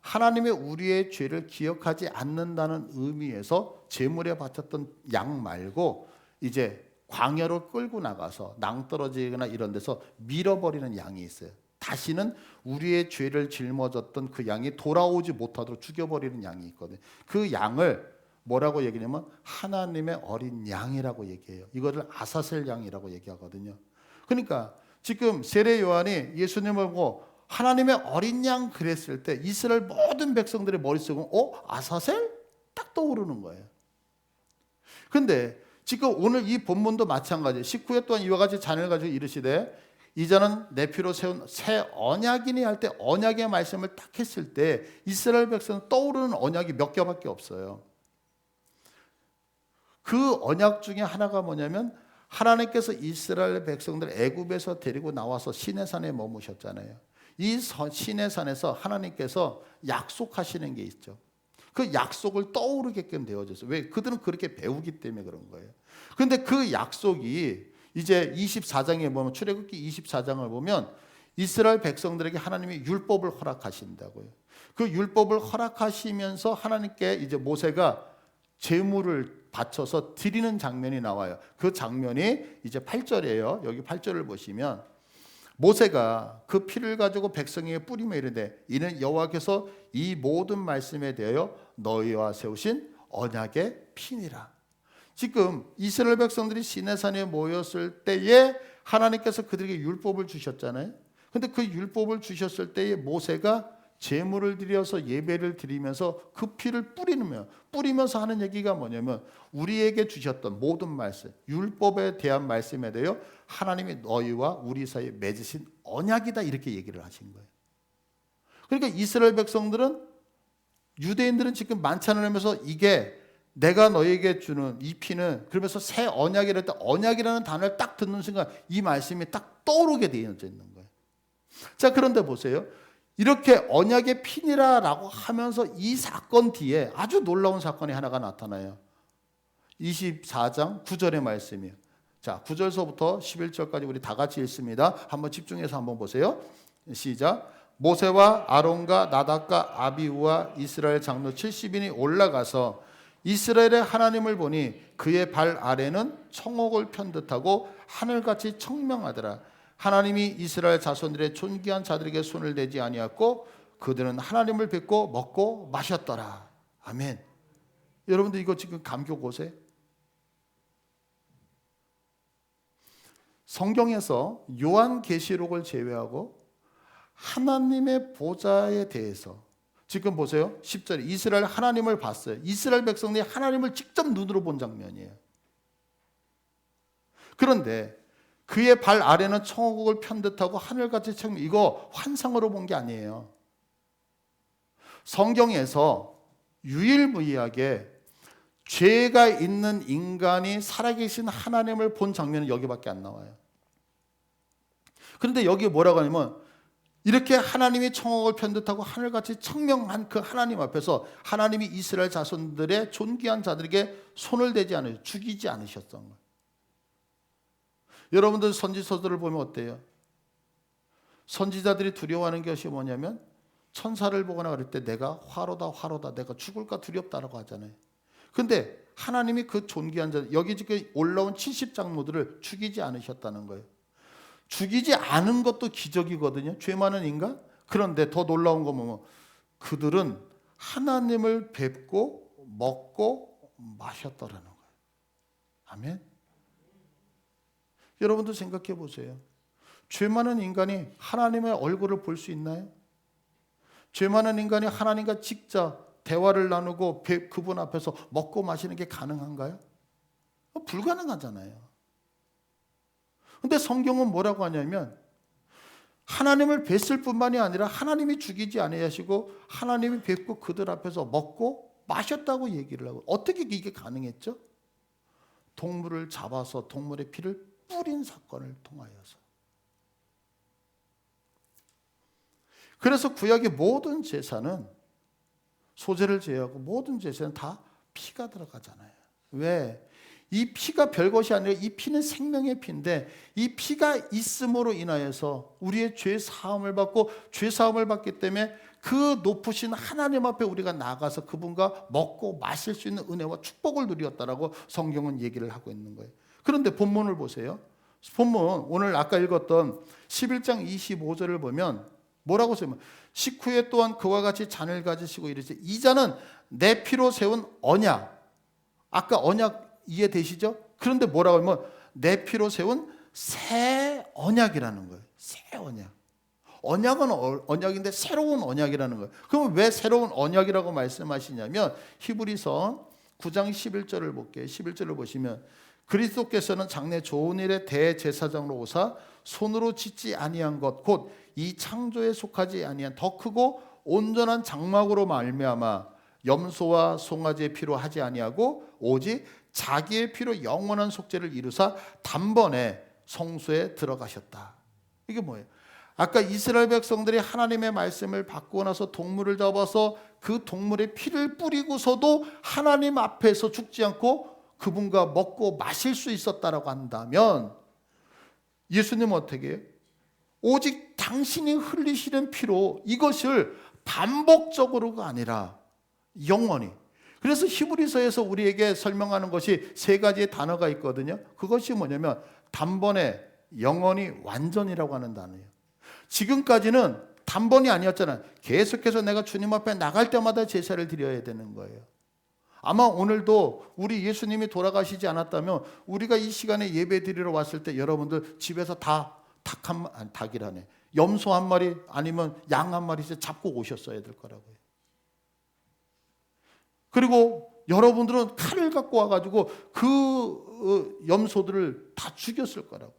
하나님이 우리의 죄를 기억하지 않는다는 의미에서 제물에 바쳤던 양 말고 이제 광야로 끌고 나가서 낭떠러지거나 이런 데서 밀어버리는 양이 있어요. 다시는 우리의 죄를 짊어졌던 그 양이 돌아오지 못하도록 죽여버리는 양이 있거든요. 그 양을 뭐라고 얘기하냐면 하나님의 어린 양이라고 얘기해요. 이거를 아사셀 양이라고 얘기하거든요. 그러니까 지금 세례 요한이 예수님을 보고 하나님의 어린 양 그랬을 때 이스라엘 모든 백성들의 머릿속은 아사셀? 딱 떠오르는 거예요. 근데 지금 오늘 이 본문도 마찬가지예요. 19회 또한 이와 같이 잔을 가지고 이르시되 이 잔은 내 피로 세운 새 언약이니 할 때 언약의 말씀을 딱 했을 때 이스라엘 백성은 떠오르는 언약이 몇 개밖에 없어요. 그 언약 중에 하나가 뭐냐면 하나님께서 이스라엘 백성들 애굽에서 데리고 나와서 시내산에 머무셨잖아요. 이 시내산에서 하나님께서 약속하시는 게 있죠. 그 약속을 떠오르게끔 되어졌어요. 왜? 그들은 그렇게 배우기 때문에 그런 거예요. 그런데 그 약속이 이제 24장에 보면 출애굽기 24장을 보면 이스라엘 백성들에게 하나님이 율법을 허락하신다고요. 그 율법을 허락하시면서 하나님께 이제 모세가 제물을 바쳐서 드리는 장면이 나와요. 그 장면이 이제 8절이에요. 여기 8절을 보시면 모세가 그 피를 가지고 백성에게 뿌리며 이르되 이는 여호와께서 이 모든 말씀에 대하여 너희와 세우신 언약의 피니라. 지금 이스라엘 백성들이 시내산에 모였을 때에 하나님께서 그들에게 율법을 주셨잖아요. 근데 그 율법을 주셨을 때에 모세가 제물을 드려서 예배를 드리면서 그 피를 뿌리면서 하는 얘기가 뭐냐면 우리에게 주셨던 모든 말씀, 율법에 대한 말씀에 대하여 하나님이 너희와 우리 사이에 맺으신 언약이다, 이렇게 얘기를 하신 거예요. 그러니까 이스라엘 백성들은, 유대인들은 지금 만찬을 하면서 이게 내가 너에게 주는 이 피는, 그러면서 새 언약이랄 때 언약이라는 단어를 딱 듣는 순간 이 말씀이 딱 떠오르게 되어 있는 거예요. 자, 그런데 보세요. 이렇게 언약의 피니라라고 하면서 이 사건 뒤에 아주 놀라운 사건이 하나가 나타나요. 24장 9절의 말씀이에요. 자, 9절서부터 11절까지 우리 다 같이 읽습니다. 한번 집중해서 한번 보세요. 시작. 모세와 아론과 나답과 아비후와 이스라엘 장로 70인이 올라가서 이스라엘의 하나님을 보니 그의 발 아래는 청옥을 편 듯하고 하늘같이 청명하더라. 하나님이 이스라엘 자손들의 존귀한 자들에게 손을 대지 아니하였고 그들은 하나님을 뵙고 먹고 마셨더라. 아멘. 여러분들 이거 지금 감격 오세요? 성경에서 요한계시록을 제외하고 하나님의 보좌에 대해서 지금 보세요. 10절에 이스라엘 하나님을 봤어요. 이스라엘 백성들이 하나님을 직접 눈으로 본 장면이에요. 그런데 그의 발 아래는 청옥을 편 듯하고 하늘같이 청명, 이거 환상으로 본 게 아니에요. 성경에서 유일무이하게 죄가 있는 인간이 살아계신 하나님을 본 장면은 여기밖에 안 나와요. 그런데 여기 뭐라고 하냐면 이렇게 하나님이 청옥을 편 듯하고 하늘같이 청명한 그 하나님 앞에서 하나님이 이스라엘 자손들의 존귀한 자들에게 손을 대지 않으셨어요. 죽이지 않으셨던 거예요. 여러분들 선지서들을 보면 어때요? 선지자들이 두려워하는 것이 뭐냐면 천사를 보거나 그럴 때 내가 화로다 내가 죽을까 두렵다라고 하잖아요. 근데 하나님이 그 존귀한 자, 여기 지금 올라온 70장로들을 죽이지 않으셨다는 거예요. 죽이지 않은 것도 기적이거든요. 죄 많은 인간? 그런데 더 놀라운 건 뭐냐면 그들은 하나님을 뵙고 먹고 마셨더라는 거예요. 아멘. 여러분도 생각해 보세요. 죄 많은 인간이 하나님의 얼굴을 볼 수 있나요? 죄 많은 인간이 하나님과 직접 대화를 나누고 그분 앞에서 먹고 마시는 게 가능한가요? 불가능하잖아요. 근데 성경은 뭐라고 하냐면 하나님을 뵀을 뿐만이 아니라 하나님이 죽이지 아니하시고 하나님이 뵙고 그들 앞에서 먹고 마셨다고 얘기를 하고, 어떻게 이게 가능했죠? 동물을 잡아서 동물의 피를 뿌린 사건을 통하여서. 그래서 구약의 모든 제사는, 소제를 제외하고 모든 제사는 다 피가 들어가잖아요. 왜? 이 피가 별것이 아니라 이 피는 생명의 피인데 이 피가 있음으로 인하여서 우리의 죄 사함을 받고, 죄 사함을 받기 때문에 그 높으신 하나님 앞에 우리가 나가서 그분과 먹고 마실 수 있는 은혜와 축복을 누렸다라고 성경은 얘기를 하고 있는 거예요. 그런데 본문을 보세요. 본문 오늘 아까 읽었던 11장 25절을 보면 뭐라고 써요? 식후에 또한 그와 같이 잔을 가지시고 이르시되 이 잔은 내 피로 세운 언약. 아까 언약 이해되시죠? 그런데 뭐라고 하면 내 피로 세운 새 언약이라는 거예요. 새 언약. 언약은 언약인데 새로운 언약이라는 거예요. 그럼 왜 새로운 언약이라고 말씀하시냐면 히브리서 9장 11절을 볼게요. 11절을 보시면 그리스도께서는 장래 좋은 일의 대제사장으로 오사 손으로 짓지 아니한 것 곧 이 창조에 속하지 아니한 더 크고 온전한 장막으로 말미암아 염소와 송아지의 피로 하지 아니하고 오직 자기의 피로 영원한 속죄를 이루사 단번에 성소에 들어가셨다. 이게 뭐예요? 아까 이스라엘 백성들이 하나님의 말씀을 받고 나서 동물을 잡아서 그 동물의 피를 뿌리고서도 하나님 앞에서 죽지 않고 그분과 먹고 마실 수 있었다라고 한다면 예수님은 어떻게 해요? 오직 당신이 흘리시는 피로 이것을 반복적으로가 아니라 영원히. 그래서 히브리서에서 우리에게 설명하는 것이 세 가지의 단어가 있거든요. 그것이 뭐냐면 단번에, 영원히, 완전이라고 하는 단어예요. 지금까지는 단번이 아니었잖아요. 계속해서 내가 주님 앞에 나갈 때마다 제사를 드려야 되는 거예요. 아마 오늘도 우리 예수님이 돌아가시지 않았다면 우리가 이 시간에 예배 드리러 왔을 때 여러분들 집에서 다 닭이라네. 염소 한 마리 아니면 양 한 마리씩 잡고 오셨어야 될 거라고요. 그리고 여러분들은 칼을 갖고 와가지고 그 염소들을 다 죽였을 거라고요.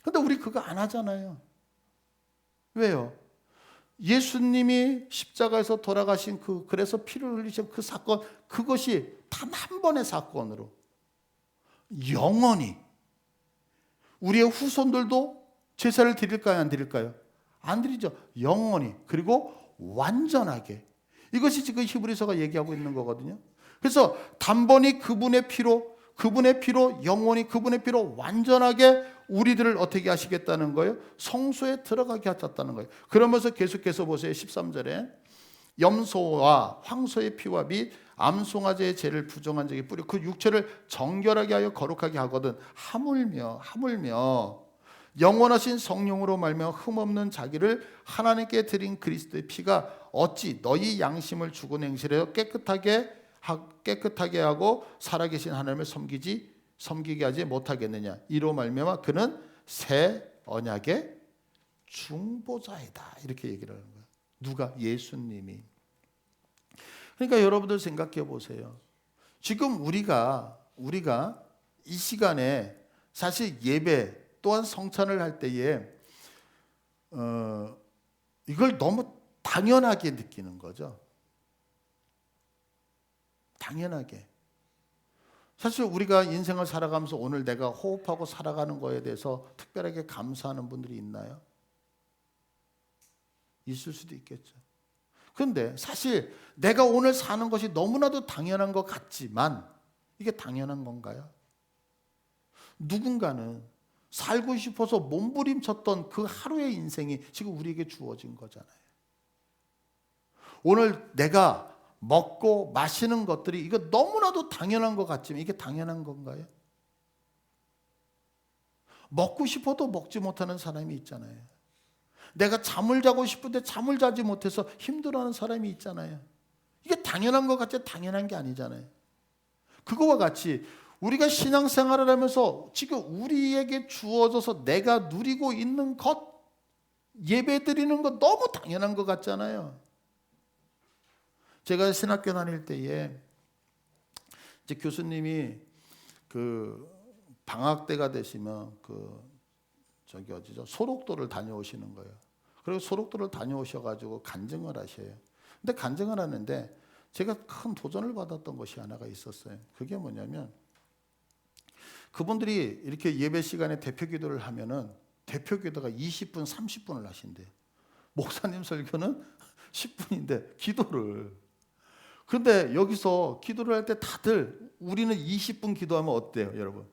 근데 우리 그거 안 하잖아요. 왜요? 예수님이 십자가에서 돌아가신 그래서 피를 흘리신 그 사건, 그것이 단 한 번의 사건으로 영원히 우리의 후손들도 제사를 드릴까요? 안 드릴까요? 안 드리죠. 영원히. 그리고 완전하게. 이것이 지금 히브리서가 얘기하고 있는 거거든요. 그래서 단번에 그분의 피로 영원히 그분의 피로 완전하게 우리들을 어떻게 하시겠다는 거예요? 성소에 들어가게 하셨다는 거예요. 그러면서 계속해서 보세요. 13절에 염소와 황소의 피와 및 암송아지의 죄를 부정한 적이 뿌려 그 육체를 정결하게 하여 거룩하게 하거든. 하물며 영원하신 성령으로 말며 흠없는 자기를 하나님께 드린 그리스도의 피가 어찌 너희 양심을 죽은 행실에 깨끗하게 하고 살아계신 하나님을 섬기게 하지 못하겠느냐. 이로 말미암아 그는 새 언약의 중보자이다. 이렇게 얘기를 하는 거예요. 누가? 예수님이. 그러니까 여러분들 생각해 보세요. 지금 우리가 이 시간에 사실 예배 또한 성찬을 할 때에 이걸 너무 당연하게 느끼는 거죠. 당연하게. 사실 우리가 인생을 살아가면서 오늘 내가 호흡하고 살아가는 거에 대해서 특별하게 감사하는 분들이 있나요? 있을 수도 있겠죠. 그런데 사실 내가 오늘 사는 것이 너무나도 당연한 것 같지만 이게 당연한 건가요? 누군가는 살고 싶어서 몸부림쳤던 그 하루의 인생이 지금 우리에게 주어진 거잖아요. 오늘 내가 먹고 마시는 것들이 이거 너무나도 당연한 것 같지만 이게 당연한 건가요? 먹고 싶어도 먹지 못하는 사람이 있잖아요. 내가 잠을 자고 싶은데 잠을 자지 못해서 힘들어하는 사람이 있잖아요. 이게 당연한 것 같지 당연한 게 아니잖아요. 그거와 같이 우리가 신앙생활을 하면서 지금 우리에게 주어져서 내가 누리고 있는 것, 예배 드리는 것 너무 당연한 것 같잖아요. 제가 신학교 다닐 때에 이제 교수님이 그 방학 때가 되시면 저기 어디죠? 소록도를 다녀오시는 거예요. 그리고 소록도를 다녀오셔가지고 간증을 하셔요. 근데 간증을 하는데 제가 큰 도전을 받았던 것이 하나가 있었어요. 그게 뭐냐면 그분들이 이렇게 예배 시간에 대표 기도를 하면은 대표 기도가 20분, 30분을 하신대요. 목사님 설교는 10분인데 기도를. 근데 여기서 기도를 할 때 다들 우리는 20분 기도하면 어때요, 여러분?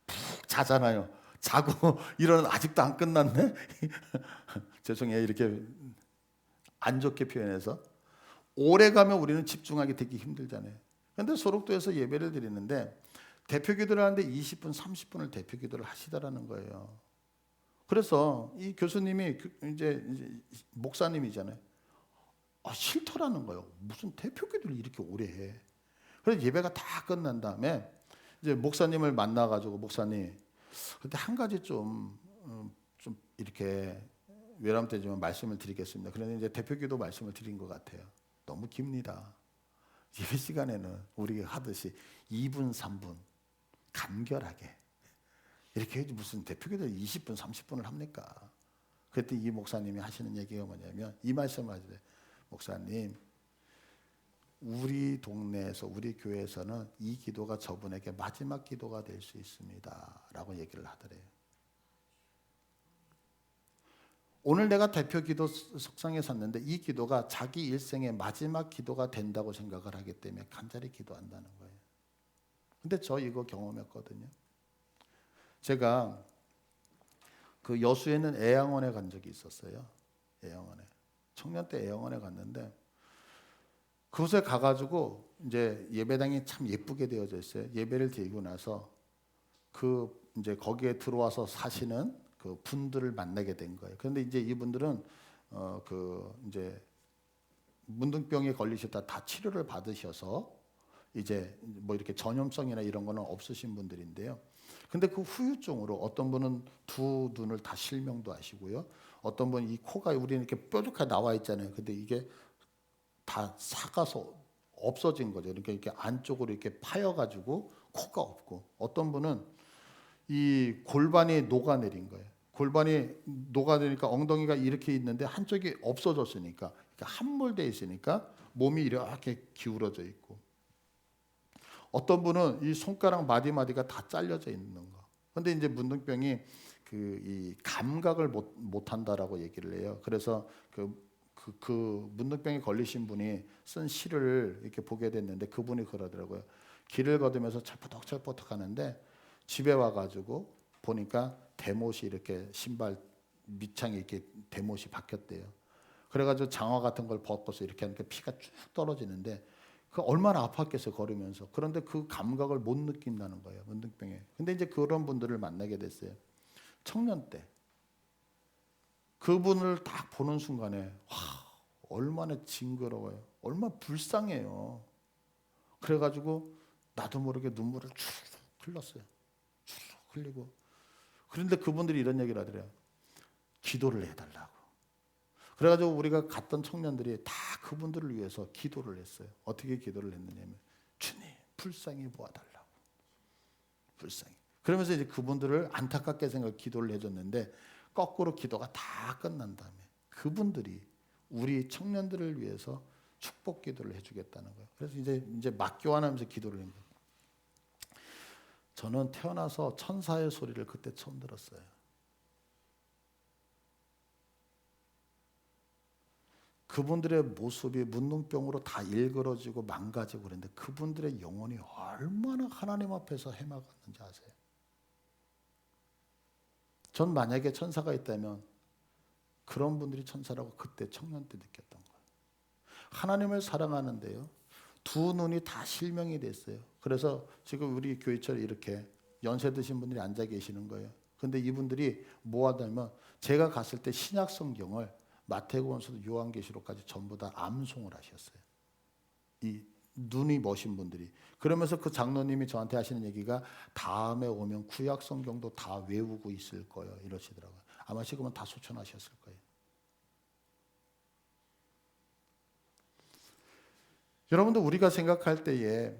푹 자잖아요. 자고 일어나는 아직도 안 끝났네? 죄송해요. 이렇게 안 좋게 표현해서. 오래 가면 우리는 집중하기 되게 힘들잖아요. 그런데 소록도에서 예배를 드리는데 대표 기도를 하는데 20분, 30분을 대표 기도를 하시더라는 거예요. 그래서 이 교수님이 이제 목사님이잖아요. 싫더라는 거예요. 무슨 대표 기도를 이렇게 오래 해. 그래서 예배가 다 끝난 다음에 이제 목사님을 만나가지고 목사님, 근데 한 가지 좀 이렇게 외람되지만 말씀을 드리겠습니다. 그런데 이제 대표 기도 말씀을 드린 것 같아요. 너무 깁니다. 예배 시간에는 우리가 하듯이 2분, 3분 간결하게 이렇게 해도 무슨 대표기도 20분, 30분을 합니까? 그때 이 목사님이 하시는 얘기가 뭐냐면 이 말씀을 하시대요. 목사님, 우리 동네에서 우리 교회에서는 이 기도가 저분에게 마지막 기도가 될 수 있습니다 라고 얘기를 하더래요. 오늘 내가 대표 기도 석상에 섰는데 이 기도가 자기 일생의 마지막 기도가 된다고 생각을 하기 때문에 간절히 기도한다는 거예요. 근데 저 이거 경험했거든요. 제가 그 여수에는 애양원에 간 적이 있었어요. 애양원에. 청년 때 애양원에 갔는데 그곳에 가가지고 이제 예배당이 참 예쁘게 되어져 있어요. 예배를 드리고 나서 이제 거기에 들어와서 사시는 그 분들을 만나게 된 거예요. 그런데 이제 이분들은 이제 문둥병에 걸리셨다 다 치료를 받으셔서 이제 뭐 이렇게 전염성이나 이런 거는 없으신 분들인데요. 근데 그 후유증으로 어떤 분은 두 눈을 다 실명도 하시고요. 어떤 분은 이 코가 우리는 이렇게 뾰족하게 나와 있잖아요. 근데 이게 다 삭아서 없어진 거죠. 그러니까 이렇게 안쪽으로 이렇게 파여가지고 코가 없고, 어떤 분은 이 골반이 녹아내린 거예요. 골반이 녹아내니까 엉덩이가 이렇게 있는데 한쪽이 없어졌으니까, 그러니까 함몰돼 있으니까 몸이 이렇게 기울어져 있고, 어떤 분은 이 손가락 마디마디가 다 잘려져 있는 거. 근데 이제 문둥병이 이 감각을 못 한다라고 얘기를 해요. 그래서 그 문둥병에 걸리신 분이 쓴 시를 이렇게 보게 됐는데, 그분이 그러더라고요. 길을 걸으면서 철퍼덕철퍼덕 하는데 집에 와가지고 보니까 대못이 이렇게 신발 밑창에 이렇게 대못이 박혔대요. 그래가지고 장화 같은 걸 벗고서 이렇게 하니까 피가 쭉 떨어지는데, 그 얼마나 아팠겠어요, 걸으면서. 그런데 그 감각을 못 느낀다는 거예요, 문둥병에. 근데 이제 그런 분들을 만나게 됐어요. 청년 때 그분을 딱 보는 순간에 와, 얼마나 징그러워요, 얼마나 불쌍해요. 그래가지고 나도 모르게 눈물을 쭉 흘렸어요. 쭉 흘리고. 그런데 그분들이 이런 얘기를 하더래요. 기도를 해달라고. 그래가지고 우리가 갔던 청년들이 다 그분들을 위해서 기도를 했어요. 어떻게 기도를 했느냐면, 주님 불쌍히 보아달라고. 불쌍히. 그러면서 이제 그분들을 안타깝게 생각 기도를 해줬는데, 거꾸로 기도가 다 끝난 다음에 그분들이 우리 청년들을 위해서 축복 기도를 해주겠다는 거예요. 그래서 이제 맞교환하면서 기도를 한 거예요. 저는 태어나서 천사의 소리를 그때 처음 들었어요. 그분들의 모습이 문둥병으로 다 일그러지고 망가지고 그랬는데, 그분들의 영혼이 얼마나 하나님 앞에서 해맑았는지 아세요? 전 만약에 천사가 있다면 그런 분들이 천사라고 그때 청년 때 느꼈던 거예요. 하나님을 사랑하는데요, 두 눈이 다 실명이 됐어요. 그래서 지금 우리 교회처럼 이렇게 연세 드신 분들이 앉아 계시는 거예요. 근데 이분들이 뭐 하냐면, 제가 갔을 때 신약 성경을 마태복음서부터 요한계시록까지 전부 다 암송을 하셨어요. 이 눈이 머신 분들이. 그러면서 그 장로님이 저한테 하시는 얘기가, 다음에 오면 구약 성경도 다 외우고 있을 거예요, 이러시더라고요. 아마 지금은 다 소천하셨을 거예요. 여러분들, 우리가 생각할 때에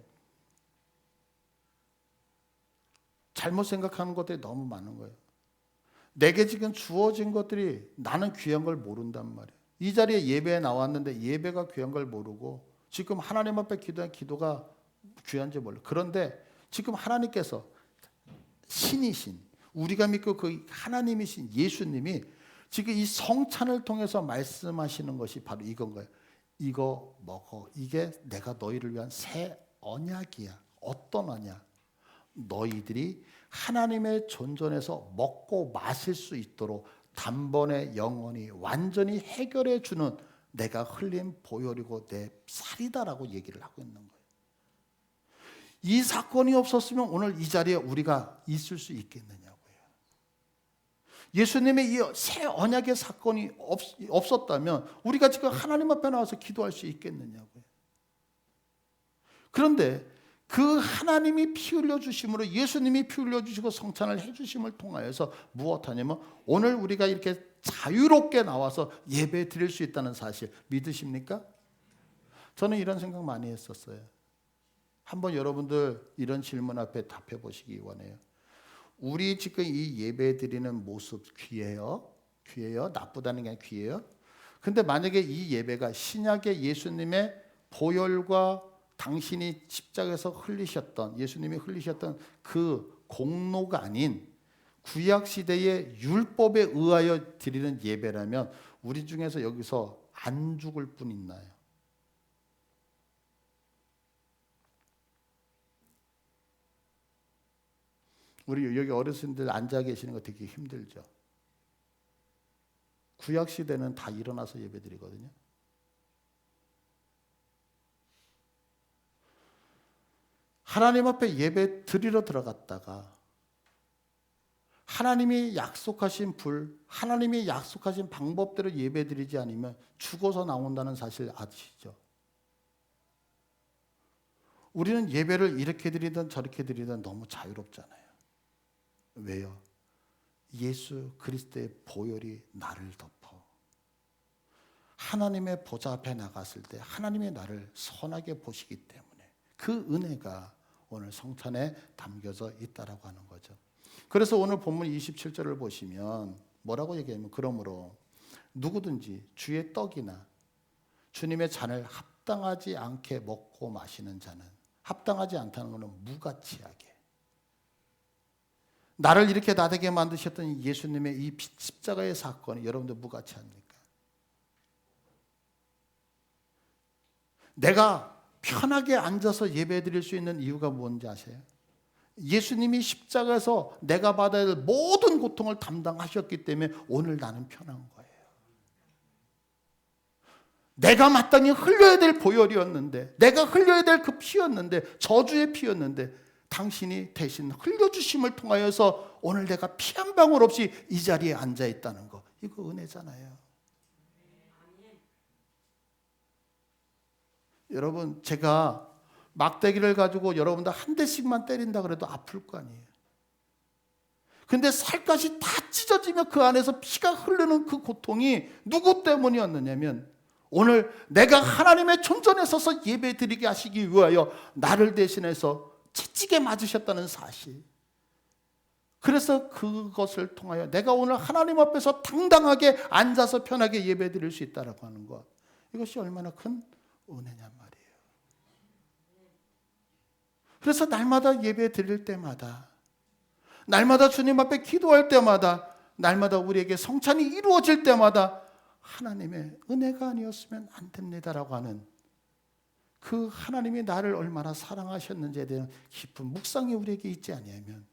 잘못 생각하는 것들이 너무 많은 거예요. 내게 지금 주어진 것들이, 나는 귀한 걸 모른단 말이에요. 이 자리에 예배에 나왔는데 예배가 귀한 걸 모르고, 지금 하나님 앞에 기도한 기도가 귀한지 몰라요. 그런데 지금 하나님께서 신이신, 우리가 믿고 그 하나님이신 예수님이 지금 이 성찬을 통해서 말씀하시는 것이 바로 이건 거예요. 이거 먹어. 이게 내가 너희를 위한 새 언약이야. 어떤 언약? 너희들이 하나님의 존전에서 먹고 마실 수 있도록 단번에 영원히 완전히 해결해 주는 내가 흘린 보혈이고 내 살이다라고 얘기를 하고 있는 거예요. 이 사건이 없었으면 오늘 이 자리에 우리가 있을 수 있겠느냐고요. 예수님의 이 새 언약의 사건이 없었다면 우리가 지금 하나님 앞에 나와서 기도할 수 있겠느냐고요. 그런데 그 하나님이 피 흘려 주심으로, 예수님이 피 흘려 주시고 성찬을 해 주심을 통하여서 무엇하냐면, 오늘 우리가 이렇게 자유롭게 나와서 예배 드릴 수 있다는 사실 믿으십니까? 저는 이런 생각 많이 했었어요. 한번 여러분들 이런 질문 앞에 답해 보시기 원해요. 우리 지금 이 예배 드리는 모습 귀해요? 귀해요? 나쁘다는 게 아니라 귀해요? 근데 만약에 이 예배가 신약의 예수님의 보혈과 당신이 십자가에서 흘리셨던, 예수님이 흘리셨던 그 공로가 아닌 구약 시대의 율법에 의하여 드리는 예배라면, 우리 중에서 여기서 안 죽을 분 있나요? 우리 여기 어르신들 앉아 계시는 거 되게 힘들죠. 구약 시대는 다 일어나서 예배 드리거든요. 하나님 앞에 예배 드리러 들어갔다가 하나님이 약속하신 불, 하나님이 약속하신 방법대로 예배드리지 않으면 죽어서 나온다는 사실 아시죠? 우리는 예배를 이렇게 드리든 저렇게 드리든 너무 자유롭잖아요. 왜요? 예수 그리스도의 보혈이 나를 덮어. 하나님의 보좌 앞에 나갔을 때 하나님의 나를 선하게 보시기 때문에 그 은혜가 오늘 성찬에 담겨져 있다라고 하는 거죠. 그래서 오늘 본문 27절을 보시면 뭐라고 얘기하면, 그러므로 누구든지 주의 떡이나 주님의 잔을 합당하지 않게 먹고 마시는 자는, 합당하지 않다는 것은 무가치하게, 나를 이렇게 나되게 만드셨던 예수님의 이 십자가의 사건이 여러분들 무가치합니까? 내가 편하게 앉아서 예배 드릴 수 있는 이유가 뭔지 아세요? 예수님이 십자가에서 내가 받아야 될 모든 고통을 담당하셨기 때문에 오늘 나는 편한 거예요. 내가 마땅히 흘려야 될 보혈이었는데, 내가 흘려야 될 그 피였는데, 저주의 피였는데 당신이 대신 흘려주심을 통하여서 오늘 내가 피 한 방울 없이 이 자리에 앉아 있다는 거, 이거 은혜잖아요. 여러분, 제가 막대기를 가지고 여러분들 한 대씩만 때린다 그래도 아플 거 아니에요. 근데 살갗이 다 찢어지면 그 안에서 피가 흐르는 그 고통이 누구 때문이었느냐면, 오늘 내가 하나님의 존전에 서서 예배 드리게 하시기 위하여 나를 대신해서 채찍에 맞으셨다는 사실. 그래서 그것을 통하여 내가 오늘 하나님 앞에서 당당하게 앉아서 편하게 예배 드릴 수 있다라고 하는 것, 이것이 얼마나 큰 은혜냔 말이에요. 그래서 날마다 예배 드릴 때마다, 날마다 주님 앞에 기도할 때마다, 날마다 우리에게 성찬이 이루어질 때마다 하나님의 은혜가 아니었으면 안 됩니다라고 하는, 그 하나님이 나를 얼마나 사랑하셨는지에 대한 깊은 묵상이 우리에게 있지 아니하면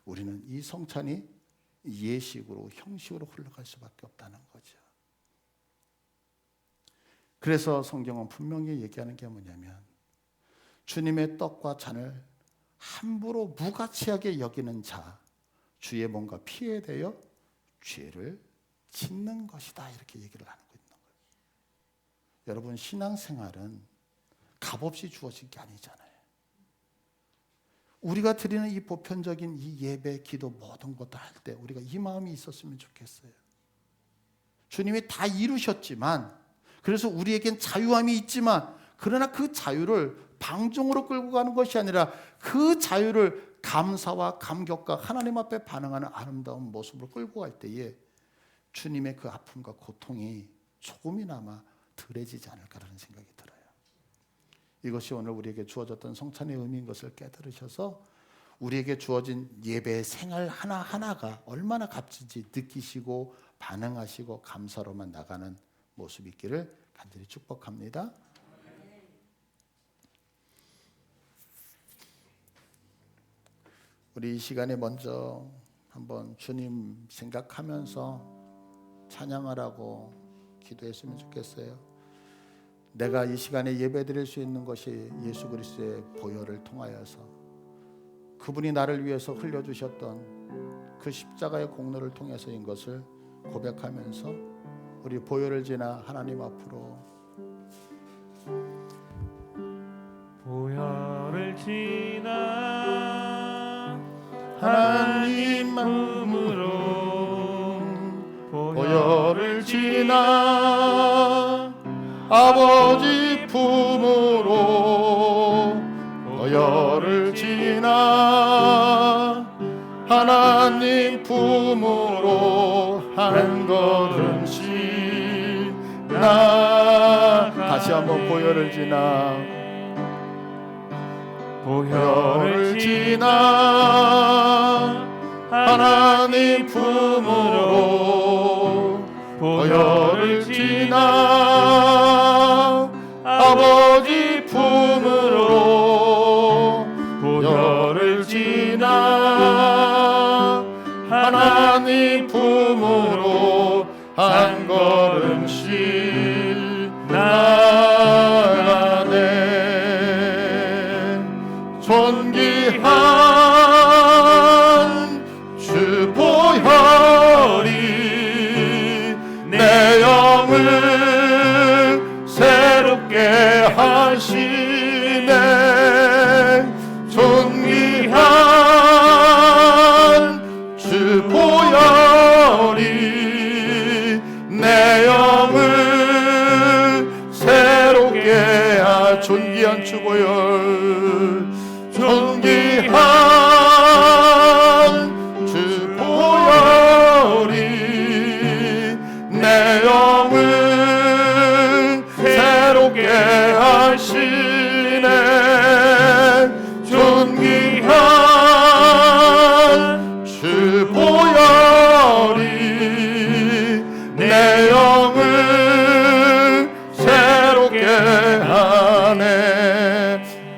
우리는 이 성찬이 예식으로, 형식으로 흘러갈 수밖에 없다는 거죠. 그래서 성경은 분명히 얘기하는 게 뭐냐면, 주님의 떡과 잔을 함부로 무가치하게 여기는 자, 주의 몸과 피에 대여 죄를 짓는 것이다, 이렇게 얘기를 하고 있는 거예요. 여러분, 신앙생활은 값없이 주어진 게 아니잖아요. 우리가 드리는 이 보편적인 이 예배, 기도, 모든 것도 할 때 우리가 이 마음이 있었으면 좋겠어요. 주님이 다 이루셨지만, 그래서 우리에겐 자유함이 있지만, 그러나 그 자유를 방종으로 끌고 가는 것이 아니라 그 자유를 감사와 감격과 하나님 앞에 반응하는 아름다운 모습으로 끌고 갈 때에 주님의 그 아픔과 고통이 조금이나마 덜해지지 않을까라는 생각이 들어요. 이것이 오늘 우리에게 주어졌던 성찬의 의미인 것을 깨달으셔서 우리에게 주어진 예배의 생활 하나하나가 얼마나 값진지 느끼시고 반응하시고 감사로만 나가는 모습이 있기를 간절히 축복합니다. 우리 이 시간에 먼저 한번 주님 생각하면서 찬양하라고 기도했으면 좋겠어요. 내가 이 시간에 예배드릴 수 있는 것이 예수 그리스도의 보혈을 통하여서, 그분이 나를 위해서 흘려주셨던 그 십자가의 공로를 통해서인 것을 고백하면서 우리 보혈을 지나 하나님 앞으로, 보혈을 지나 하나님 마음으로, 보혈을 지나 아버지 품으로, 보혈을 지나 하나님 품으로 한 걸음씩 나아가. 다시 한번 보혈을 지나, 보혈을 지나 하나님 품으로, 보혈을 지나 아버지 품으로, 보혈을 지나 하나님 품으로 한 걸음씩 나아가네. 존귀한 주 보혈 주 보혈이 내 영을 새롭게 존귀한 주 보혈, 존귀한 주 보혈이 내 영을 새롭게 하시네. 존귀한 주 보혈이 내 영을 새롭게 하네.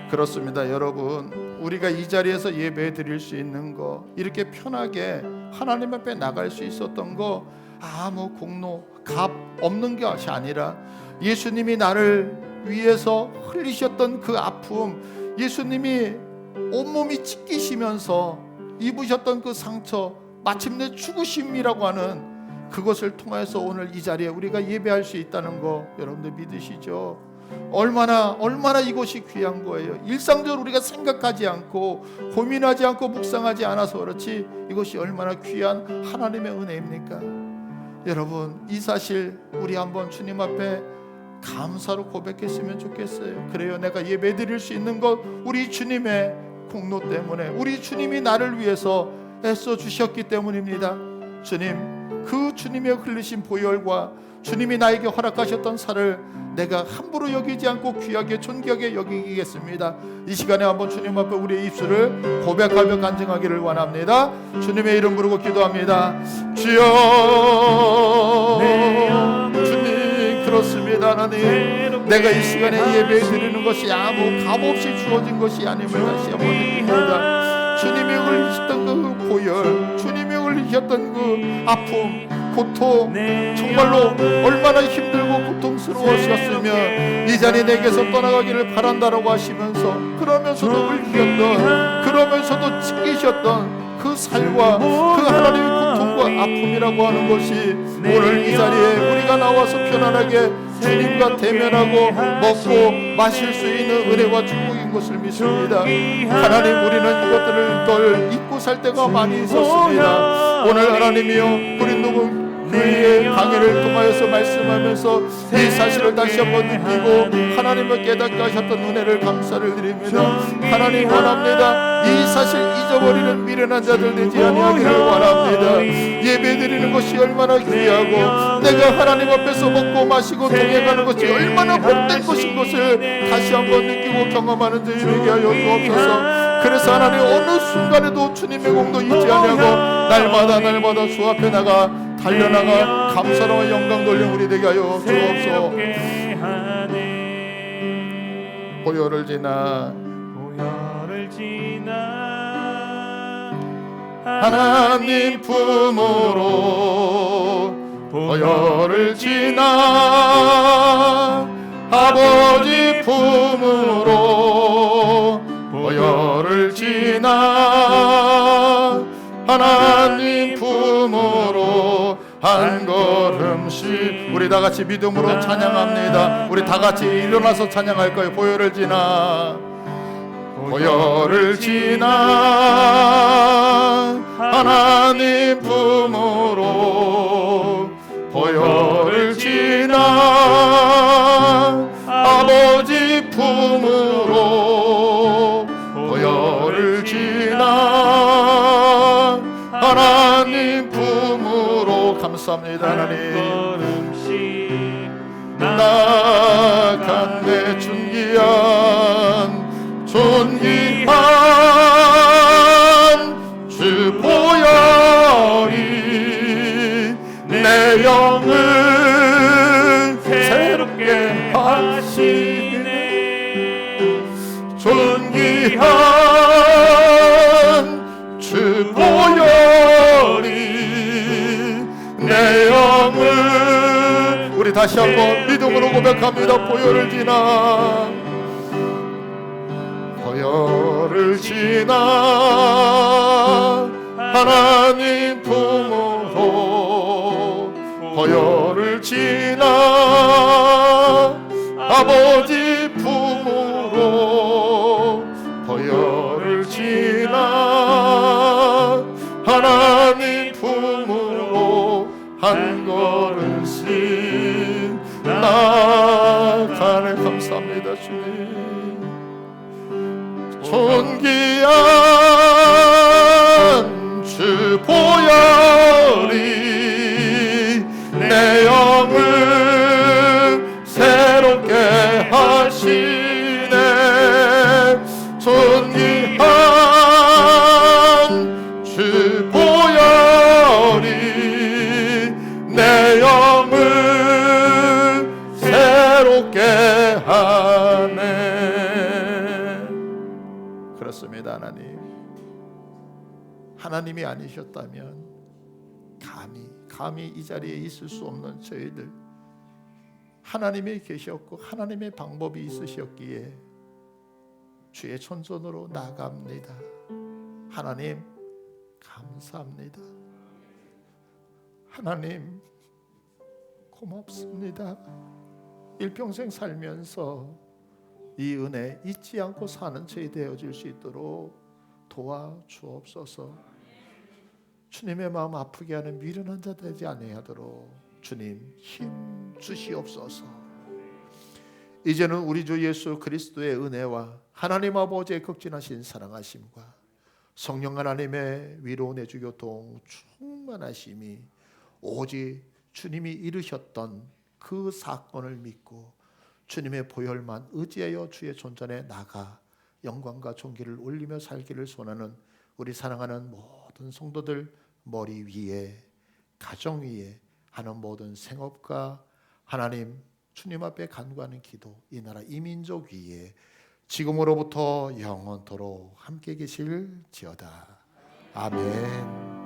그렇습니다. 여러분, 우리가 이 자리에서 예배 드릴 수 있는 거, 이렇게 편하게 하나님 앞에 나갈 수 있었던 거 아무 공로 값 없는 것이 아니라 예수님이 나를 위해서 흘리셨던 그 아픔, 예수님이 온몸이 찢기시면서 입으셨던 그 상처, 마침내 죽으심이라고 하는 그것을 통해서 오늘 이 자리에 우리가 예배할 수 있다는 거 여러분들 믿으시죠? 얼마나 이것이 귀한 거예요. 일상적으로 우리가 생각하지 않고 고민하지 않고 묵상하지 않아서 그렇지 이것이 얼마나 귀한 하나님의 은혜입니까? 여러분, 이 사실 우리 한번 주님 앞에 감사로 고백했으면 좋겠어요. 그래요, 내가 예배 드릴 수 있는 것 우리 주님의 공로 때문에, 우리 주님이 나를 위해서 애써 주셨기 때문입니다. 주님, 그 주님의 흘리신 보혈과 주님이 나에게 허락하셨던 살을 내가 함부로 여기지 않고 귀하게 존귀하게 여기겠습니다. 이 시간에 한번 주님 앞에 우리의 입술을 고백하며 간증하기를 원합니다. 주님의 이름 부르고 기도합니다. 주여, 주님, 그렇습니다. 하나님, 내가 이 시간에 예배 드리는 것이 아무 값없이 주어진 것이 아님을 다시 한번 느낍니다. 주님이 흘리셨던 그 보혈, 주님이 흘리셨던 그 아픔, 고통, 정말로 얼마나 힘들고 고통스러웠었으면 이 자리 내게서 떠나가기를 바란다라고 하시면서, 그러면서도 흘리셨던, 그러면서도 찢기셨던 그 살과 그 하나님의 고통과 아픔이라고 하는 것이 오늘 이 자리에 우리가 나와서 편안하게 주님과 대면하고 먹고 마실 수 있는 은혜와 축복인 것을 믿습니다. 하나님, 우리는 이것들을 늘 잊고 살 때가 많이 있었습니다. 오늘 하나님이여, 우리 누구 그의 강해를 통하여서 말씀하면서 이 사실을 다시 한번 느끼고 하나님을 깨닫게 하셨던 은혜를 감사를 드립니다. 하나님, 원합니다. 이 사실 잊어버리는 미련한 자들 되지 아니하기를 원합니다. 예배드리는 것이 얼마나 귀하고 내가 하나님 앞에서 먹고 마시고 동행하는 것이 얼마나 복된 것인 것을 다시 한번 느끼고 경험하는 저희 되게 하여 주옵소서. 그래서 하나님, 어느 순간에도 주님의 공도 잊지 아니하고 날마다 주 앞에 나가 달려나가 감사와 영광 돌려 우리 되게 하여 주옵소서. 보혈을 지나 하나님 품으로, 보혈을 지나 아버지 품으로, 보혈을 지나 하나님 품으로 한 걸음씩 우리 다 같이 믿음으로 찬양합니다. 우리 다 같이 일어나서 찬양할 거예요. 보혈을 지나, 보혈을 지나 하나님 품으로, 보혈을 지나 아버지 품으로, 보혈을 지나 하나님 품으로. 감사합니다. 하나님, 나간 내 존귀한 주 보혈이 내 영을 새롭게 하시네. 존귀한 주 보혈이 내 영을, 우리 다시 한번 믿음으로 고백합니다. 보혈을 지나, 보혈을 지나 하나님 품으로, 보혈을 지나 아버지 품으로, 보혈을 지나 하나님 한 걸음씩 나아가네. 감사합니다 주님. 존귀한 주 보혈이 내 영을 새롭게 하시네. 존귀한 주 보혈이 내 영을 새롭게 하네. 그렇습니다. 하나님이 아니셨다면 감히 이 자리에 있을 수 없는 저희들, 하나님이 계셨고 하나님의 방법이 있으셨기에 주의 손전으로 나갑니다. 하나님 감사합니다. 하나님 고맙습니다. 일평생 살면서 이 은혜 잊지 않고 사는 저희 되어질 수 있도록 도와주옵소서. 주님의 마음 아프게 하는 미련한 자 되지 아니하도록 주님 힘 주시옵소서. 이제는 우리 주 예수 그리스도의 은혜와 하나님 아버지의 극진하신 사랑하심과 성령 하나님의 위로 내주 교통 충만하심이 오직 주님이 이루셨던 그 사건을 믿고 주님의 보혈만 의지하여 주의 존전에 나가 영광과 존귀를 올리며 살기를 소원하는 우리 사랑하는 모든 성도들 머리 위에, 가정 위에 하는 모든 생업과 하나님 주님 앞에 간구하는 기도, 이 나라 이 민족 위에 지금으로부터 영원토록 함께 계실지어다. 아멘.